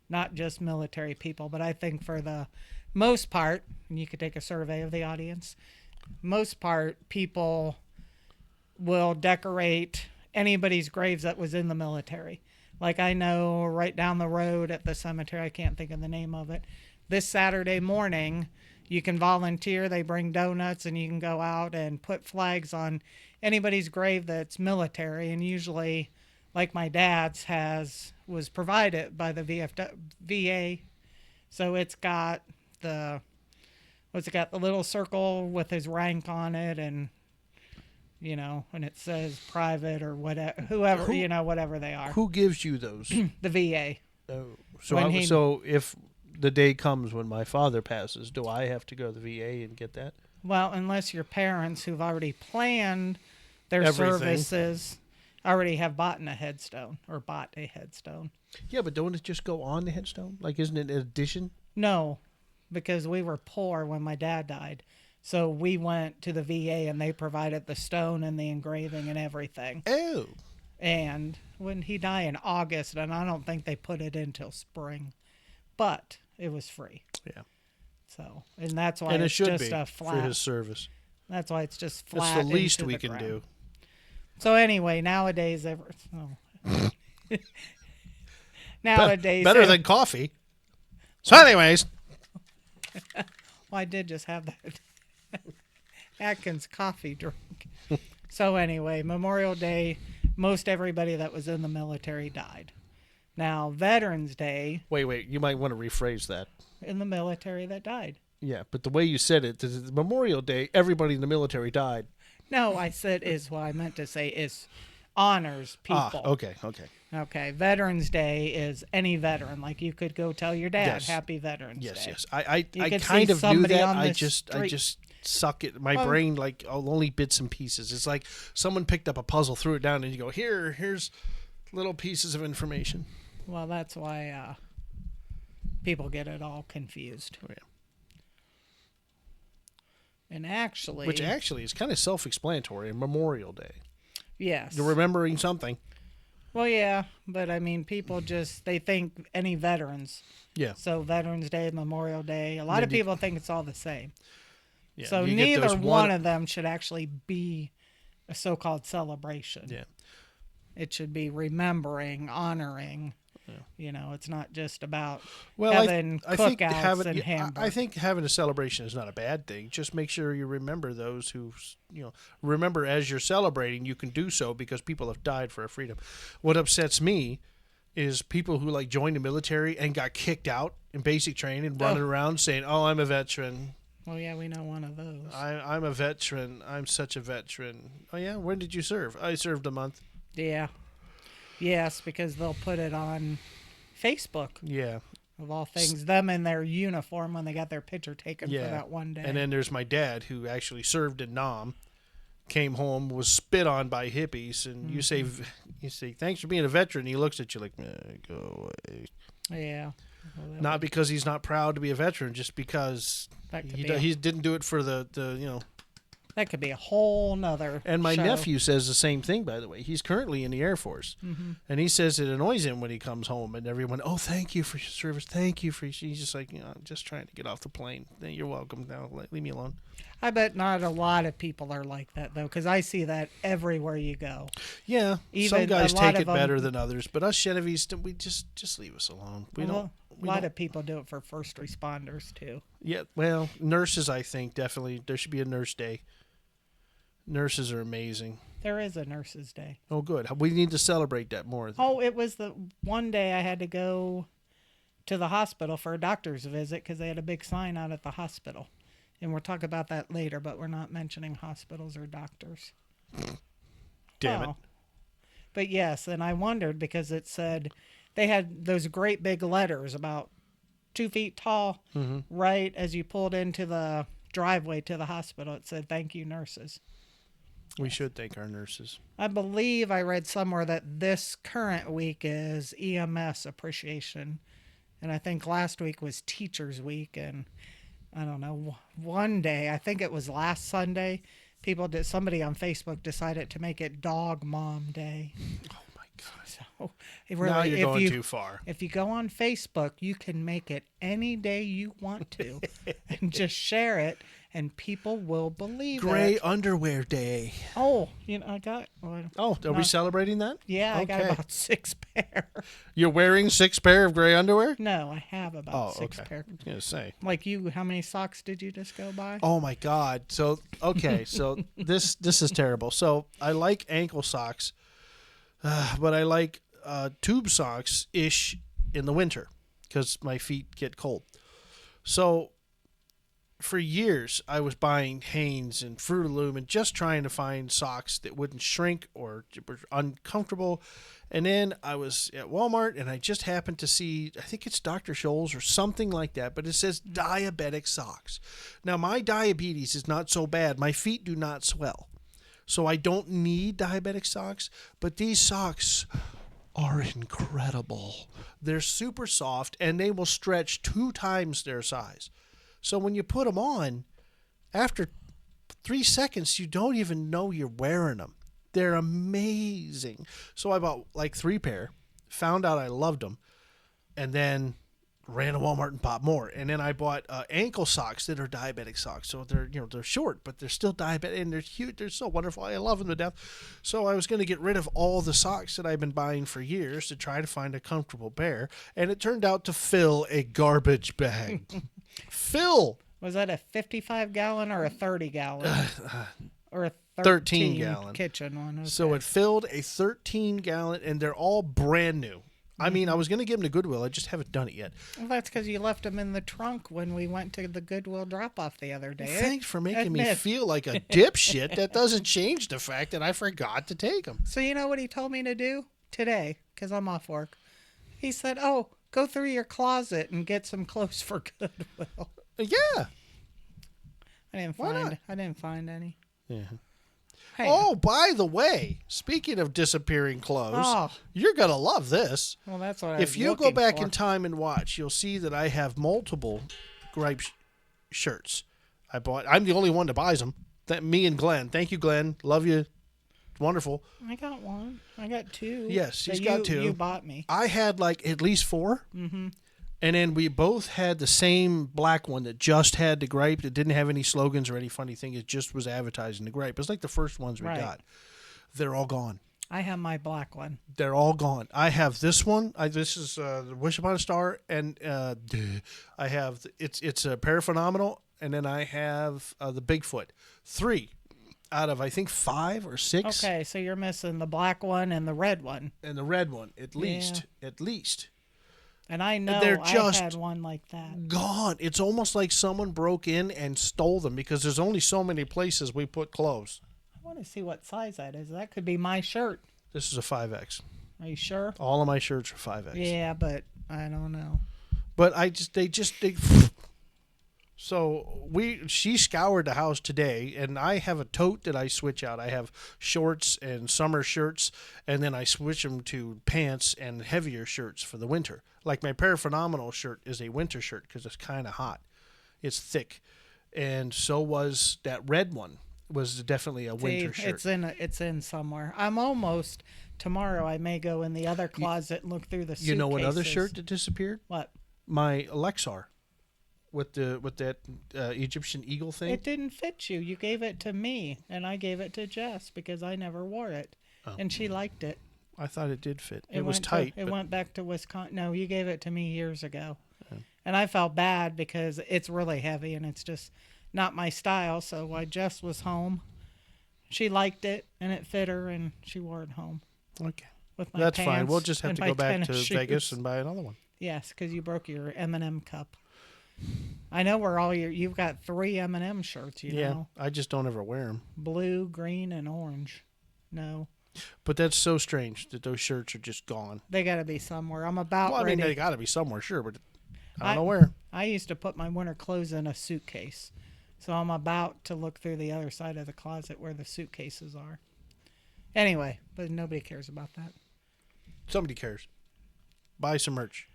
Speaker 2: Not just military people, but I think for the most part, and you could take a survey of the audience, most part, people will decorate anybody's graves that was in the military. Like I know right down the road at the cemetery, I can't think of the name of it, this Saturday morning, you can volunteer. They bring donuts, and you can go out and put flags on anybody's grave that's military. And usually, like my dad's was provided by the VA. So it's got the little circle with his rank on it, and and it says private or whatever, whoever, whatever they are.
Speaker 1: Who gives you those?
Speaker 2: The VA.
Speaker 1: Oh, so if the day comes when my father passes, do I have to go to the VA and get that?
Speaker 2: Well, unless your parents who've already planned their
Speaker 1: Everything.
Speaker 2: services already have bought a headstone.
Speaker 1: Yeah, but don't it just go on the headstone? Like, isn't it an addition?
Speaker 2: No, because we were poor when my dad died. So we went to the VA and they provided the stone and the engraving and everything.
Speaker 1: Oh.
Speaker 2: And when he died in August, and I don't think they put it in till spring, but it was free.
Speaker 1: Yeah.
Speaker 2: So, and that's why
Speaker 1: and
Speaker 2: it's
Speaker 1: it should
Speaker 2: just
Speaker 1: be
Speaker 2: a flat.
Speaker 1: for his service.
Speaker 2: That's why it's just flat.
Speaker 1: That's the least
Speaker 2: into
Speaker 1: we
Speaker 2: the
Speaker 1: can
Speaker 2: ground.
Speaker 1: do.
Speaker 2: So anyway, nowadays, nowadays,
Speaker 1: better than coffee. So, anyways,
Speaker 2: well, I did just have that Atkins coffee drink. So anyway, Memorial Day, most everybody that was in the military died. Now, Veterans Day,
Speaker 1: wait, you might want to rephrase that.
Speaker 2: in the military that died.
Speaker 1: Yeah, but the way you said it, the Memorial Day, everybody in the military died.
Speaker 2: No, I said is what I meant to say is honors people.
Speaker 1: Okay.
Speaker 2: Okay, Veterans Day is any veteran. Like you could go tell your dad,
Speaker 1: Yes.
Speaker 2: Happy Veterans Day.
Speaker 1: Yes. I
Speaker 2: could
Speaker 1: kind
Speaker 2: see
Speaker 1: of knew
Speaker 2: somebody
Speaker 1: that.
Speaker 2: on
Speaker 1: I
Speaker 2: the
Speaker 1: just
Speaker 2: street.
Speaker 1: suck it. My brain, like, only bits and pieces. It's like someone picked up a puzzle, threw it down, and you go, here's little pieces of information.
Speaker 2: Well, that's why people get it all confused.
Speaker 1: Oh, yeah.
Speaker 2: And actually...
Speaker 1: Which actually is kind of self-explanatory in Memorial Day.
Speaker 2: Yes.
Speaker 1: You're remembering something.
Speaker 2: Well, yeah, but I mean, people they think any veterans.
Speaker 1: Yeah.
Speaker 2: So Veterans Day, Memorial Day, a lot of people think it's all the same.
Speaker 1: Yeah.
Speaker 2: So
Speaker 1: You get
Speaker 2: neither
Speaker 1: those
Speaker 2: one of them should actually be a so-called celebration.
Speaker 1: Yeah.
Speaker 2: It should be remembering, honoring. Yeah. It's not just about
Speaker 1: Well,
Speaker 2: having
Speaker 1: I think
Speaker 2: cookouts and hamburgers.
Speaker 1: I think having a celebration is not a bad thing. Just make sure you remember those who, remember as you're celebrating, you can do so because people have died for our freedom. What upsets me is people who joined the military and got kicked out in basic training, running around saying, "Oh, I'm a veteran."
Speaker 2: Well, yeah, we know one of those.
Speaker 1: I'm a veteran. I'm such a veteran. Oh yeah, when did you serve? I served a month.
Speaker 2: Yeah. Yes, because they'll put it on Facebook.
Speaker 1: Yeah.
Speaker 2: Of all things, them in their uniform when they got their picture taken for that one day.
Speaker 1: And then there's my dad who actually served in Nam, came home, was spit on by hippies, and you say, "Thanks for being a veteran." He looks at you like, "Go away."
Speaker 2: Yeah. Well,
Speaker 1: Not because he's not proud to be a veteran, just because he didn't do it for the.
Speaker 2: That could be a whole nother
Speaker 1: And my
Speaker 2: show.
Speaker 1: nephew says the same thing, by the way. He's currently in the Air Force.
Speaker 2: Mm-hmm.
Speaker 1: And he says it annoys him when he comes home and everyone, "Oh, thank you for your service. Thank you for your..." He's just like, "I'm just trying to get off the plane. You're welcome. Now, leave me alone."
Speaker 2: I bet not a lot of people are like that, though, because I see that everywhere you go.
Speaker 1: Yeah,
Speaker 2: Even
Speaker 1: some guys
Speaker 2: a lot
Speaker 1: take
Speaker 2: of
Speaker 1: it
Speaker 2: them-
Speaker 1: better than others, but us Genovese, we just leave us alone.
Speaker 2: A lot of people do it for first responders, too.
Speaker 1: Yeah, well, nurses, I think, definitely. There should be a nurse day. Nurses are amazing.
Speaker 2: There is a Nurses' Day.
Speaker 1: Oh, good. We need to celebrate that more.
Speaker 2: Oh, it was the one day I had to go to the hospital for a doctor's visit because they had a big sign out at the hospital. And we'll talk about that later, but we're not mentioning hospitals or doctors.
Speaker 1: Damn it.
Speaker 2: But yes, and I wondered because it said they had those great big letters about 2 feet tall, right as you pulled into the driveway to the hospital. It said, "Thank you, nurses."
Speaker 1: We should thank our nurses.
Speaker 2: I believe I read somewhere that this current week is EMS appreciation. And I think last week was Teachers Week. And I don't know, one day, I think it was last Sunday, somebody on Facebook decided to make it Dog Mom Day.
Speaker 1: Oh, my God.
Speaker 2: So really,
Speaker 1: Now you're going too far.
Speaker 2: If you go on Facebook, you can make it any day you want to and just share it. and people will believe
Speaker 1: Gray
Speaker 2: it.
Speaker 1: Underwear Day.
Speaker 2: Oh, I got. Well,
Speaker 1: Oh, are we celebrating that?
Speaker 2: yeah, I got
Speaker 1: Okay.
Speaker 2: about 6 pair.
Speaker 1: You're wearing 6 pair of gray underwear?
Speaker 2: No, I have about
Speaker 1: Oh,
Speaker 2: 6
Speaker 1: okay.
Speaker 2: pair.
Speaker 1: I was going to say.
Speaker 2: Like you, how many socks did you just go buy?
Speaker 1: Oh my God. So okay, so this is terrible. So I like ankle socks, but I like tube socks ish in the winter because my feet get cold. So for years I was buying Hanes and Fruit of the Loom and just trying to find socks that wouldn't shrink or were uncomfortable. And then I was at Walmart and I just happened to see, I think it's Dr. Scholl's or something like that, but it says diabetic socks. Now my diabetes is not so bad. My feet do not swell. So I don't need diabetic socks, but these socks are incredible. They're super soft and they will stretch 2 times their size. So when you put them on, after 3 seconds, you don't even know you're wearing them. They're amazing. So I bought like 3 pair, found out I loved them, and then ran to Walmart and bought more. And then I bought ankle socks that are diabetic socks. So they're short, but they're still diabetic, and they're cute. They're so wonderful. I love them to death. So I was going to get rid of all the socks that I've been buying for years to try to find a comfortable pair, and it turned out to fill a garbage bag. Fill.
Speaker 2: Was that a 55-gallon or a 30-gallon? Or a
Speaker 1: 13-gallon
Speaker 2: kitchen one? Okay.
Speaker 1: So it filled a 13-gallon, and they're all brand new. I mean, I was going to give them to Goodwill. I just haven't done it yet.
Speaker 2: Well, that's because you left them in the trunk when we went to the Goodwill drop-off the other day.
Speaker 1: Thanks for making me feel like a dipshit. That doesn't change the fact that I forgot to take them.
Speaker 2: So you know what he told me to do today, because I'm off work? He said, oh, go through your closet and get some clothes for Goodwill.
Speaker 1: Yeah.
Speaker 2: I didn't find any.
Speaker 1: Yeah.
Speaker 2: Hey,
Speaker 1: Oh, by the way, speaking of disappearing clothes, you're going to love this.
Speaker 2: well, that's what I
Speaker 1: If
Speaker 2: was
Speaker 1: you go
Speaker 2: looking
Speaker 1: back
Speaker 2: for.
Speaker 1: in time and watch, you'll see that I have multiple Gripe shirts. I'm the only one that buys them. Me and Glenn. Thank you, Glenn. Love you. Wonderful.
Speaker 2: I got one. I got 2.
Speaker 1: Yes, he's
Speaker 2: that
Speaker 1: got 2.
Speaker 2: You bought me.
Speaker 1: I had like at least 4.
Speaker 2: Mm-hmm.
Speaker 1: And then we both had the same black one that just had the Gripe. It didn't have any slogans or any funny thing. It just was advertising the Gripe. It's like the first ones we got. They're all gone.
Speaker 2: I have my black one.
Speaker 1: They're all gone. I have this one. This is the Wish Upon a Star, and I have it's a Paraphenomenal, and then I have the Bigfoot. 3 out of I think 5 or 6.
Speaker 2: Okay, so you're missing the black one and the red one.
Speaker 1: And the red one, at least.
Speaker 2: And I know
Speaker 1: They're
Speaker 2: I
Speaker 1: just
Speaker 2: had one like that.
Speaker 1: Gone. It's almost like someone broke in and stole them because there's only so many places we put clothes.
Speaker 2: I want to see what size that is. That could be my shirt.
Speaker 1: This is a 5X.
Speaker 2: Are you sure?
Speaker 1: All of my shirts are 5X.
Speaker 2: Yeah, but I don't know.
Speaker 1: But they so she scoured the house today, and I have a tote that I switch out. I have shorts and summer shirts, and then I switch them to pants and heavier shirts for the winter. Like my Paraphenomenal shirt is a winter shirt because it's kind of hot. It's thick. And so was that red one. Was definitely a winter shirt.
Speaker 2: It's in somewhere. I'm almost tomorrow. I may go in the other closet and look through the suitcases.
Speaker 1: You know what other shirt that disappeared?
Speaker 2: What?
Speaker 1: My Lexar, with that Egyptian eagle thing.
Speaker 2: It didn't fit you. You gave it to me, and I gave it to Jess because I never wore it, and she liked it.
Speaker 1: I thought it did fit. It was tight.
Speaker 2: It went back to Wisconsin. No, you gave it to me years ago, and I felt bad because it's really heavy and it's just not my style. So while Jess was home, she liked it and it fit her, and she wore it home.
Speaker 1: Okay,
Speaker 2: with my
Speaker 1: that's
Speaker 2: pants
Speaker 1: fine. We'll just have
Speaker 2: and
Speaker 1: to
Speaker 2: my
Speaker 1: go back
Speaker 2: tennis
Speaker 1: to
Speaker 2: shoes.
Speaker 1: Vegas and buy another one.
Speaker 2: Yes, because you broke your M&M cup. I know where you've got 3 M&M shirts. You know,
Speaker 1: I just don't ever wear them.
Speaker 2: Blue, green, and orange. No.
Speaker 1: But that's so strange that those shirts are just gone.
Speaker 2: They got to be somewhere. I'm about
Speaker 1: Well, I
Speaker 2: ready.
Speaker 1: mean, they got to be somewhere, sure, but I don't know where.
Speaker 2: I used to put my winter clothes in a suitcase. So I'm about to look through the other side of the closet where the suitcases are. Anyway, but nobody cares about that.
Speaker 1: Somebody cares. Buy some merch.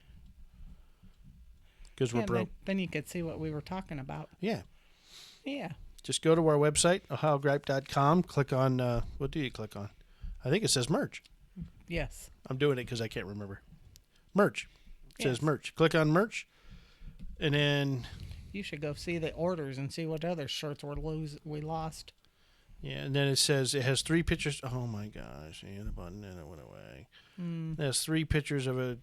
Speaker 1: Because we're broke.
Speaker 2: Then you could see what we were talking about.
Speaker 1: Yeah.
Speaker 2: Yeah.
Speaker 1: Just go to our website, ohiogripe.com. Click on, what do you click on? I think it says merch.
Speaker 2: Yes.
Speaker 1: I'm doing it because I can't remember. Merch. It says
Speaker 2: Yes.
Speaker 1: merch. Click on merch. And then
Speaker 2: You should go see the orders and see what other shirts we lost.
Speaker 1: Yeah, and then it says it has 3 pictures. Oh my gosh! And the button and it went away. It has 3 pictures of a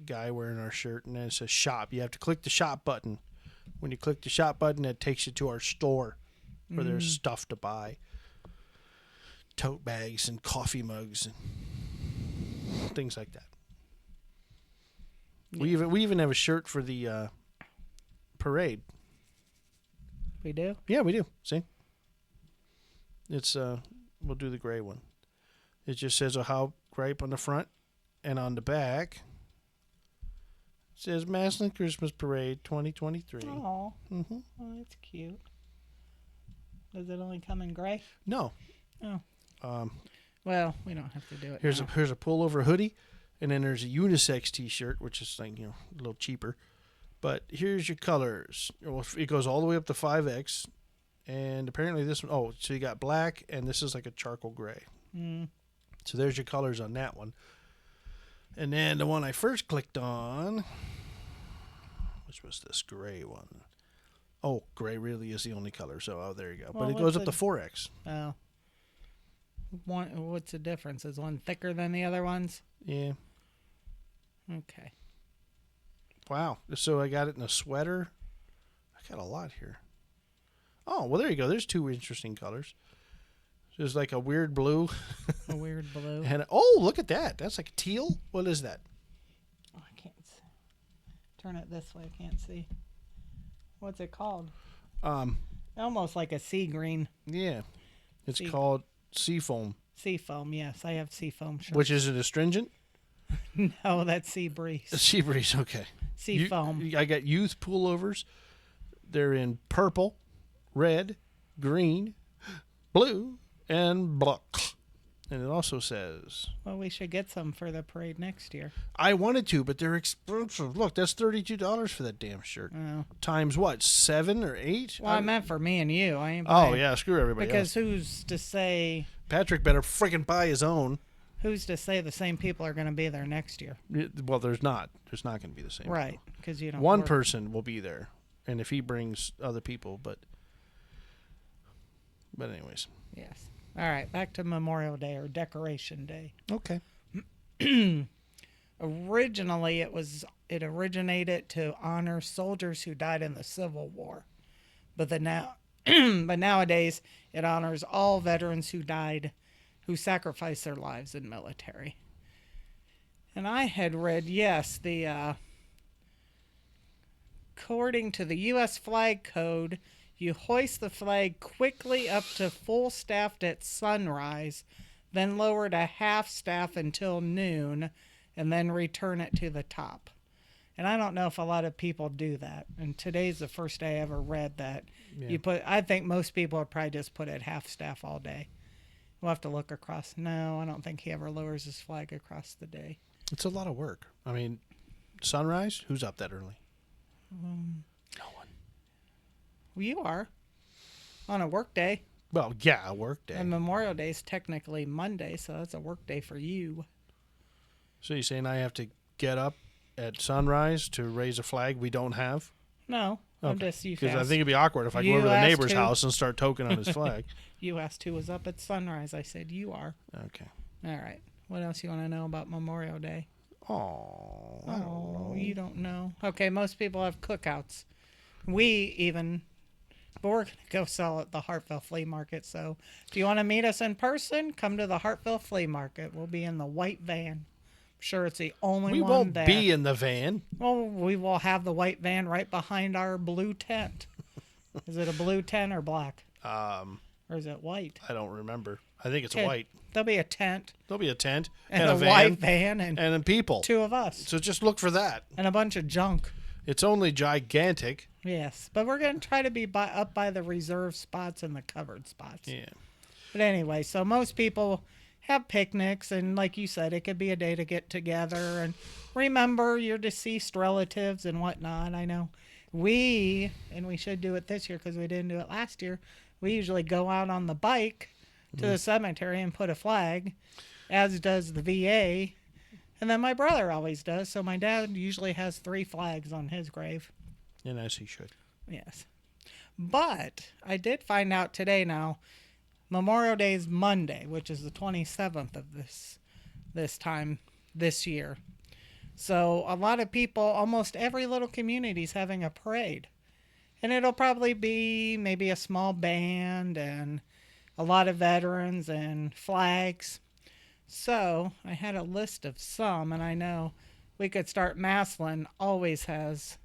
Speaker 1: guy wearing our shirt, and then it says shop. You have to click the shop button. When you click the shop button, it takes you to our store where there's stuff to buy. Tote bags and coffee mugs and things like that. Yeah. We even have a shirt for the parade.
Speaker 2: We do?
Speaker 1: Yeah, we do. See? It's we'll do the gray one. It just says Ohio Gripe on the front, and on the back it says Maslin Christmas Parade 2023.
Speaker 2: Oh, oh, that's cute. Does it only come in gray?
Speaker 1: No.
Speaker 2: Oh. Well, we don't have to do it.
Speaker 1: Here's
Speaker 2: now.
Speaker 1: a pullover hoodie, and then there's a unisex T-shirt, which is like a little cheaper. But here's your colors. Well, it goes all the way up to 5X, and apparently this one. Oh, so you got black, and this is like a charcoal gray. So there's your colors on that one. And then the one I first clicked on, which was this gray one. Oh, gray really is the only color. So there you go.
Speaker 2: Well,
Speaker 1: but it goes up to 4X.
Speaker 2: Oh. What's the difference? Is one thicker than the other ones?
Speaker 1: Yeah.
Speaker 2: Okay.
Speaker 1: Wow. So I got it in a sweater. I got a lot here. Oh, well, there you go. There's 2 interesting colors. There's like a weird blue.
Speaker 2: A weird blue.
Speaker 1: And look at that. That's like a teal. What is that?
Speaker 2: Oh, I can't see. Turn it this way. I can't see. What's it called? Almost like a sea green.
Speaker 1: Yeah. It's called Seafoam.
Speaker 2: Seafoam, yes. I have Seafoam shirts.
Speaker 1: Which is it, astringent?
Speaker 2: No, that's Sea Breeze.
Speaker 1: Sea Breeze, okay.
Speaker 2: Seafoam.
Speaker 1: I got youth pullovers. They're in purple, red, green, blue, and black. And it also says...
Speaker 2: Well, we should get some for the parade next year.
Speaker 1: I wanted to, but they're expensive. Look, that's $32 for that damn shirt.
Speaker 2: Oh.
Speaker 1: Times what, 7 or 8?
Speaker 2: Well, I meant for me and you. I ain't
Speaker 1: Oh, yeah, screw everybody
Speaker 2: because
Speaker 1: else.
Speaker 2: who's to say...
Speaker 1: Patrick better freaking buy his own.
Speaker 2: Who's to say the same people are going to be there next year?
Speaker 1: Well, there's not. There's not going to be the same.
Speaker 2: Right, because you don't.
Speaker 1: One person will be there, and if he brings other people, but anyways.
Speaker 2: Yes. All right, back to Memorial Day or Decoration Day.
Speaker 1: Okay.
Speaker 2: Originally, it originated to honor soldiers who died in the Civil War, but nowadays it honors all veterans who died, who sacrificed their lives in military. And I had read, yes, according to the U.S. Flag Code, you hoist the flag quickly up to full staff at sunrise, then lower to half staff until noon, and then return it to the top. And I don't know if a lot of people do that. And today's the first day I ever read that. Yeah. I think most people would probably just put it half staff all day. We'll have to look across. No, I don't think he ever lowers his flag across the day.
Speaker 1: It's a lot of work. I mean, sunrise? Who's up that early? No one.
Speaker 2: Well, you are. On a work day.
Speaker 1: Well, yeah, a work day.
Speaker 2: And Memorial Day is technically Monday, so that's a work day for you.
Speaker 1: So you're saying I have to get up at sunrise to raise a flag we don't have?
Speaker 2: No.
Speaker 1: Okay.
Speaker 2: I'm just,
Speaker 1: because I think it'd be awkward if I go over to the neighbor's house and start toking on his flag.
Speaker 2: You asked who was up at sunrise. I said you are.
Speaker 1: Okay.
Speaker 2: All right. What else you want to know about Memorial Day?
Speaker 1: Oh, I don't know.
Speaker 2: You don't know. Okay, most people have cookouts. We even, but we're going to go sell at the Hartville Flea Market. So if you want to meet us in person, come to the Hartville Flea Market. We'll be in the white van. Sure, it's the only one there.
Speaker 1: We won't be in the van.
Speaker 2: Well, we will have the white van right behind our blue tent. Is it a blue tent or black? Or is it white?
Speaker 1: I don't remember. I think it's white.
Speaker 2: There'll be a tent.
Speaker 1: There'll be a tent
Speaker 2: and a van, white van and
Speaker 1: then people.
Speaker 2: 2 of us.
Speaker 1: So just look for that.
Speaker 2: And a bunch of junk.
Speaker 1: It's only gigantic.
Speaker 2: Yes, but we're going to try to be up by the reserved spots and the covered spots.
Speaker 1: Yeah.
Speaker 2: But anyway, so most people have picnics, and like you said, it could be a day to get together and remember your deceased relatives and whatnot. I know we should do it this year because we didn't do it last year. We usually go out on the bike to the cemetery and put a flag, as does the VA. And then my brother always does. So my dad usually has 3 flags on his grave.
Speaker 1: And as he should.
Speaker 2: Yes. But I did find out today now, Memorial Day is Monday, which is the 27th of this time this year. So a lot of people, almost every little community is having a parade. And it'll probably be maybe a small band and a lot of veterans and flags. So I had a list of some, and I know we could start. Massillon always has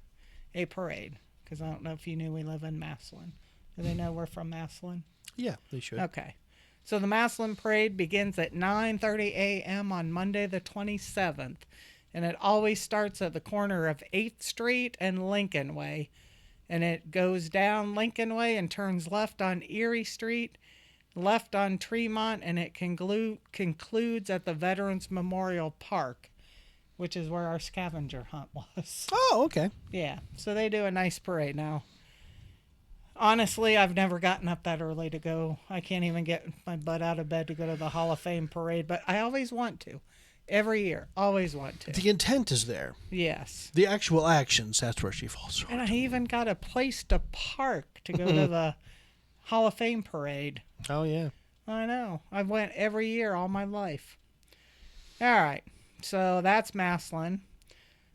Speaker 2: a parade, because I don't know if you knew we live in Massillon. Do they know we're from Massillon?
Speaker 1: Yeah, they should.
Speaker 2: Okay. So the Massillon Parade begins at 9:30 a.m. on Monday the 27th, and it always starts at the corner of 8th Street and Lincoln Way, and it goes down Lincoln Way and turns left on Erie Street, left on Tremont, and it concludes at the Veterans Memorial Park, which is where our scavenger hunt was.
Speaker 1: Oh, okay.
Speaker 2: Yeah, so they do a nice parade now. Honestly, I've never gotten up that early to go. I can't even get my butt out of bed to go to the Hall of Fame parade, but I always want to. Every year, always want to.
Speaker 1: The intent is there.
Speaker 2: Yes.
Speaker 1: The actual actions, that's where she falls short.
Speaker 2: And I even got a place to park to go to the Hall of Fame parade.
Speaker 1: Oh, yeah.
Speaker 2: I know. I've went every year all my life. All right. So that's Massillon.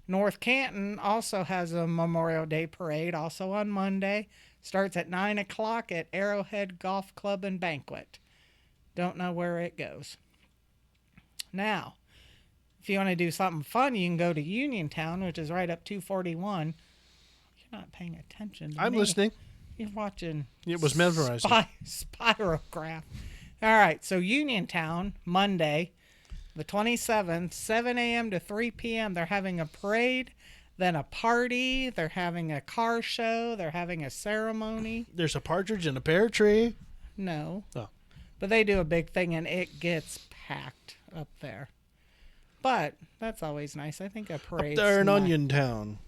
Speaker 2: North Canton also has a Memorial Day parade, also on Monday. Starts at 9 o'clock at Arrowhead Golf Club and Banquet. Don't know where it goes. Now, if you want to do something fun, you can go to Uniontown, which is right up 241. You're not paying attention to
Speaker 1: I'm
Speaker 2: me.
Speaker 1: listening.
Speaker 2: You're watching.
Speaker 1: It was mesmerizing.
Speaker 2: Spirograph. All right, so Uniontown, Monday, the 27th, 7 a.m. to 3 p.m., they're having a parade, then a party, they're having a car show, they're having a ceremony.
Speaker 1: There's a partridge in a pear tree.
Speaker 2: No.
Speaker 1: Oh.
Speaker 2: But they do a big thing, and it gets packed up there. But that's always nice. I think a parade.
Speaker 1: Up there in Uniontown.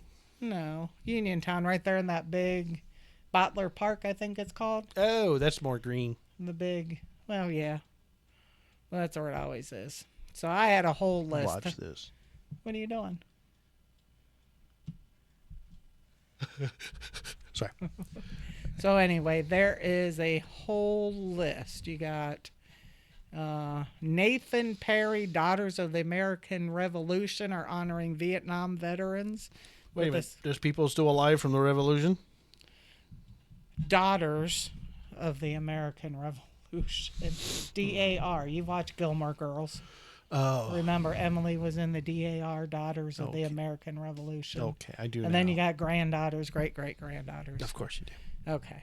Speaker 2: No. Uniontown, right there in that big Bottler Park, I think it's called.
Speaker 1: Oh, that's more green.
Speaker 2: The big, well, yeah. Well, that's where it always is. So I had a whole list.
Speaker 1: Watch this.
Speaker 2: What are you doing?
Speaker 1: Sorry.
Speaker 2: So anyway, there is a whole list. You got Nathan Perry, Daughters of the American Revolution, are honoring Vietnam veterans.
Speaker 1: Wait a minute. There's people still alive from the Revolution?
Speaker 2: Daughters of the American Revolution. DAR. You watch Gilmore Girls.
Speaker 1: Oh.
Speaker 2: Remember, Emily was in the DAR, Daughters of the American Revolution.
Speaker 1: Okay, I do.
Speaker 2: And then you got granddaughters, great-great-granddaughters.
Speaker 1: Of course you do.
Speaker 2: Okay.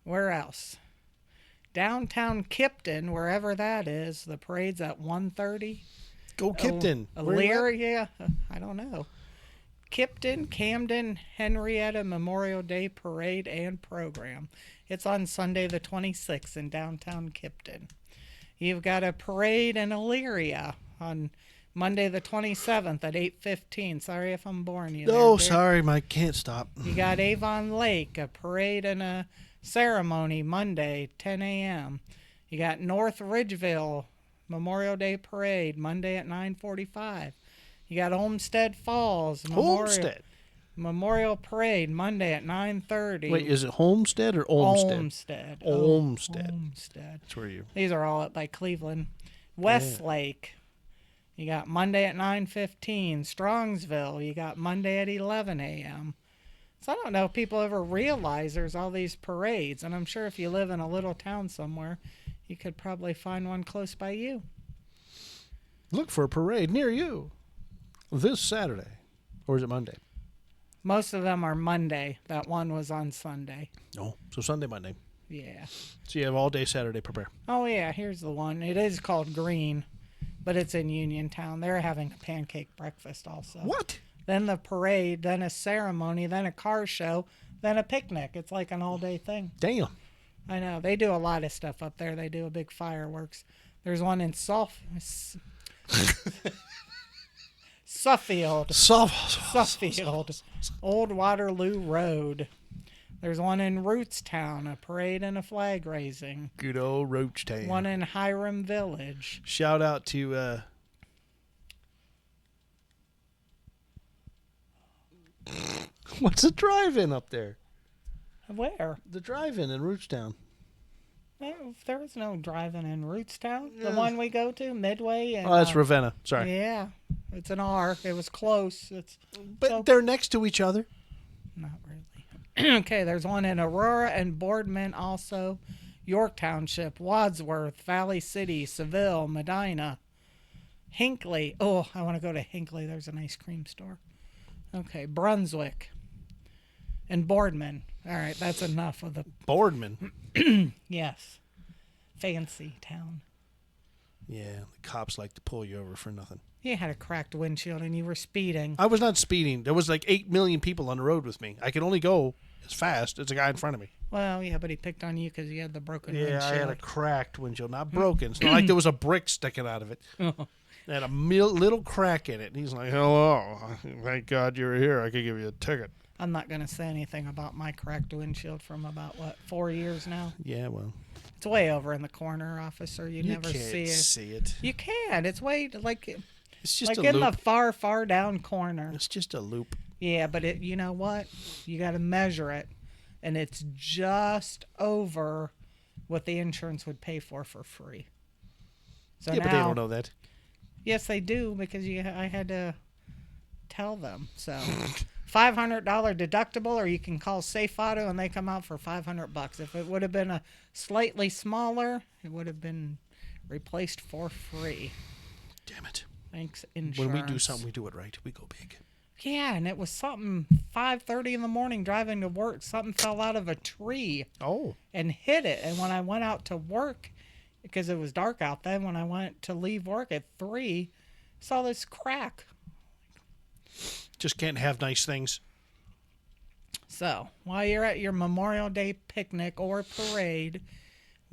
Speaker 2: Where else? Downtown Kipton, wherever that is, the parade's at 1:30.
Speaker 1: Go Kipton.
Speaker 2: Elyria, I don't know. Kipton, Camden, Henrietta Memorial Day Parade and Program. It's on Sunday the 26th in downtown Kipton. You've got a parade in Elyria on Monday the 27th at 8:15. Sorry if I'm boring you.
Speaker 1: Oh,
Speaker 2: there.
Speaker 1: sorry, Mike. Can't stop.
Speaker 2: You got Avon Lake, a parade and a ceremony Monday, 10 a.m. You got North Ridgeville Memorial Day Parade Monday at 9:45. You got Olmsted Falls Memorial Parade Monday at 9:30.
Speaker 1: Wait, is it Homestead or Olmsted?
Speaker 2: Olmsted.
Speaker 1: Olmsted.
Speaker 2: Olmsted.
Speaker 1: That's where you.
Speaker 2: These are all up by Cleveland. Westlake. You got Monday at 9:15. Strongsville. You got Monday at 11 a.m. So I don't know if people ever realize there's all these parades. And I'm sure if you live in a little town somewhere, you could probably find one close by you.
Speaker 1: Look for a parade near you this Saturday. Or is it Monday?
Speaker 2: Most of them are Monday. That one was on Sunday.
Speaker 1: Oh, so Sunday, Monday.
Speaker 2: Yeah.
Speaker 1: So you have all day Saturday prepare.
Speaker 2: Oh, yeah. Here's the one. It is called Green, but it's in Uniontown. They're having a pancake breakfast also.
Speaker 1: What?
Speaker 2: Then the parade, then a ceremony, then a car show, then a picnic. It's like an all-day thing.
Speaker 1: Damn.
Speaker 2: I know. They do a lot of stuff up there. They do a big fireworks. There's one in Suffield. Suffield. Old Waterloo Road. There's one in Rootstown, a parade and a flag raising.
Speaker 1: Good old Roachtown.
Speaker 2: One in Hiram Village.
Speaker 1: Shout out to What's a drive-in up there?
Speaker 2: Where?
Speaker 1: The drive-in in Rootstown.
Speaker 2: There is no drive-in in Rootstown. The one we go to, Midway. And,
Speaker 1: Oh, that's Ravenna. Sorry.
Speaker 2: Yeah, it's an R. It was close.
Speaker 1: But they're next to each other.
Speaker 2: Not really. Okay, there's one in Aurora and Boardman also. York Township, Wadsworth, Valley City, Seville, Medina, Hinckley. Oh, I want to go to Hinckley. There's an ice cream store. Okay, Brunswick and Boardman. All right, that's enough of the...
Speaker 1: Boardman.
Speaker 2: Yes. Fancy town.
Speaker 1: Yeah, the cops like to pull you over for nothing.
Speaker 2: You had a cracked windshield and you were speeding.
Speaker 1: I was not speeding. There was like 8 million people on the road with me. I could only go as fast as the guy in front of me.
Speaker 2: Well, yeah, but he picked on you because you had the broken windshield.
Speaker 1: Yeah, I had a cracked windshield. Not broken. It's not like there was a brick sticking out of it. It had a little crack in it. And he's like, hello. Thank God you're here. I could give you a ticket.
Speaker 2: I'm not going to say anything about my cracked windshield from about, 4 years now?
Speaker 1: Yeah, well.
Speaker 2: It's way over in the corner, officer. You never
Speaker 1: can't
Speaker 2: see
Speaker 1: it.
Speaker 2: You can. It's way,
Speaker 1: It's just
Speaker 2: like
Speaker 1: a
Speaker 2: in
Speaker 1: loop.
Speaker 2: the far, far down corner.
Speaker 1: It's just a loop.
Speaker 2: Yeah, but you know what? You got to measure it. And it's just over what the insurance would pay for free. So
Speaker 1: Yeah,
Speaker 2: now,
Speaker 1: but they don't know that.
Speaker 2: Yes, they do, because I had to tell them. So $500 deductible, or you can call Safe Auto and they come out for $500. If it would have been a slightly smaller, it would have been replaced for free.
Speaker 1: Damn it.
Speaker 2: Thanks, insurance.
Speaker 1: When we do something, we do it right. We go big.
Speaker 2: Yeah, and it was something 5:30 in the morning driving to work. Something fell out of a tree.
Speaker 1: Oh.
Speaker 2: And hit it. And when I went out to work, because it was dark out then, when I went to leave work at 3, saw this crack.
Speaker 1: Just can't have nice things.
Speaker 2: So, while you're at your Memorial Day picnic or parade,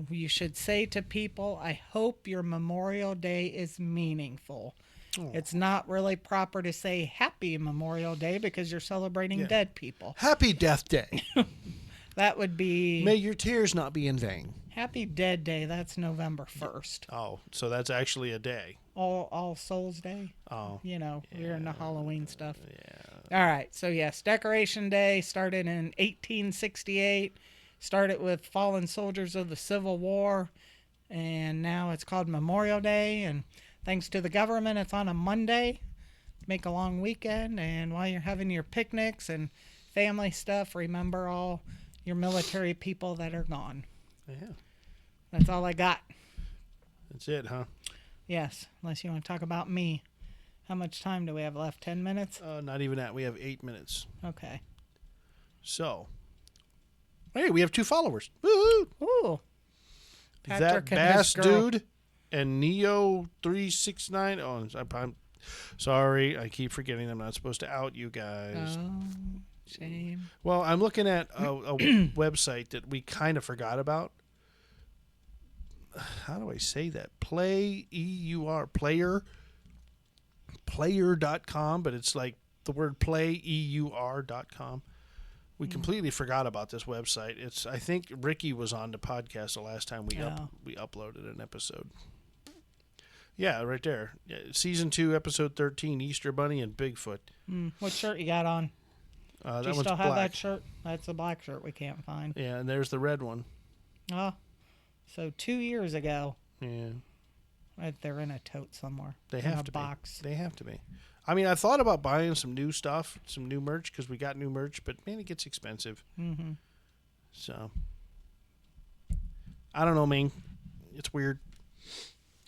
Speaker 2: you should say to people, I hope your Memorial Day is meaningful. Oh. It's not really proper to say Happy Memorial Day because you're celebrating dead people.
Speaker 1: Happy Death Day.
Speaker 2: That would be...
Speaker 1: May your tears not be in vain.
Speaker 2: Happy Dead Day. That's November 1st.
Speaker 1: Oh, so that's actually a day.
Speaker 2: All Souls Day.
Speaker 1: Oh.
Speaker 2: You know, we're in the Halloween stuff.
Speaker 1: Yeah.
Speaker 2: All right. So, yes, Decoration Day started in 1868. Started with fallen soldiers of the Civil War. And now it's called Memorial Day. And thanks to the government, it's on a Monday. Make a long weekend. And while you're having your picnics and family stuff, remember all your military people that are gone.
Speaker 1: Yeah.
Speaker 2: That's all I got.
Speaker 1: That's it, huh?
Speaker 2: Yes, unless you want to talk about me. How much time do we have left? 10 minutes?
Speaker 1: Not even that. We have 8 minutes.
Speaker 2: Okay.
Speaker 1: So, hey, we have 2 followers. Woo-hoo!
Speaker 2: Ooh.
Speaker 1: That
Speaker 2: Patrick and
Speaker 1: Bass
Speaker 2: his girl.
Speaker 1: Dude and Neo369. Oh, I'm sorry. I keep forgetting I'm not supposed to out you guys.
Speaker 2: Oh, shame.
Speaker 1: Well, I'm looking at a website that we kind of forgot about. How do I say that? Player.com, but it's like the word playeur.com. We completely forgot about this website. I think Ricky was on the podcast the last time we uploaded an episode. Yeah, right there. Yeah, Season 2, Episode 13, Easter Bunny and Bigfoot.
Speaker 2: What shirt you got on? Do
Speaker 1: That
Speaker 2: you
Speaker 1: one's
Speaker 2: still have
Speaker 1: black.
Speaker 2: that shirt? That's a black shirt we can't find.
Speaker 1: Yeah, and there's the red one.
Speaker 2: Oh, so 2 years ago.
Speaker 1: Yeah.
Speaker 2: They're in a tote somewhere.
Speaker 1: They
Speaker 2: in
Speaker 1: have
Speaker 2: a
Speaker 1: to
Speaker 2: box.
Speaker 1: be. They have to be. I mean, I thought about buying some new stuff, some new merch, because we got new merch, but man, it gets expensive.
Speaker 2: Mm-hmm.
Speaker 1: So, I don't know, man. It's weird.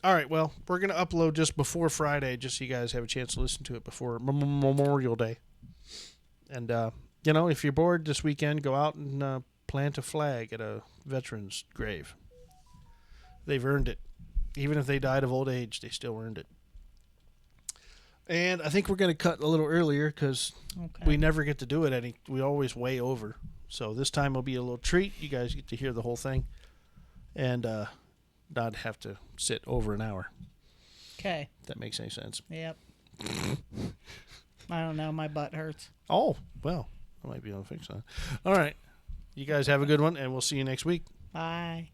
Speaker 1: All right, well, we're going to upload just before Friday, just so you guys have a chance to listen to it before Memorial Day. And, if you're bored this weekend, go out and plant a flag at a veteran's grave. They've earned it. Even if they died of old age, they still earned it. And I think we're going to cut a little earlier because we never get to do it. We always way over. So this time will be a little treat. You guys get to hear the whole thing and not have to sit over an hour.
Speaker 2: Okay.
Speaker 1: If that makes any sense.
Speaker 2: Yep. I don't know. My butt hurts.
Speaker 1: Oh, well, I might be able to fix that. All right. You guys have a good one, and we'll see you next week.
Speaker 2: Bye.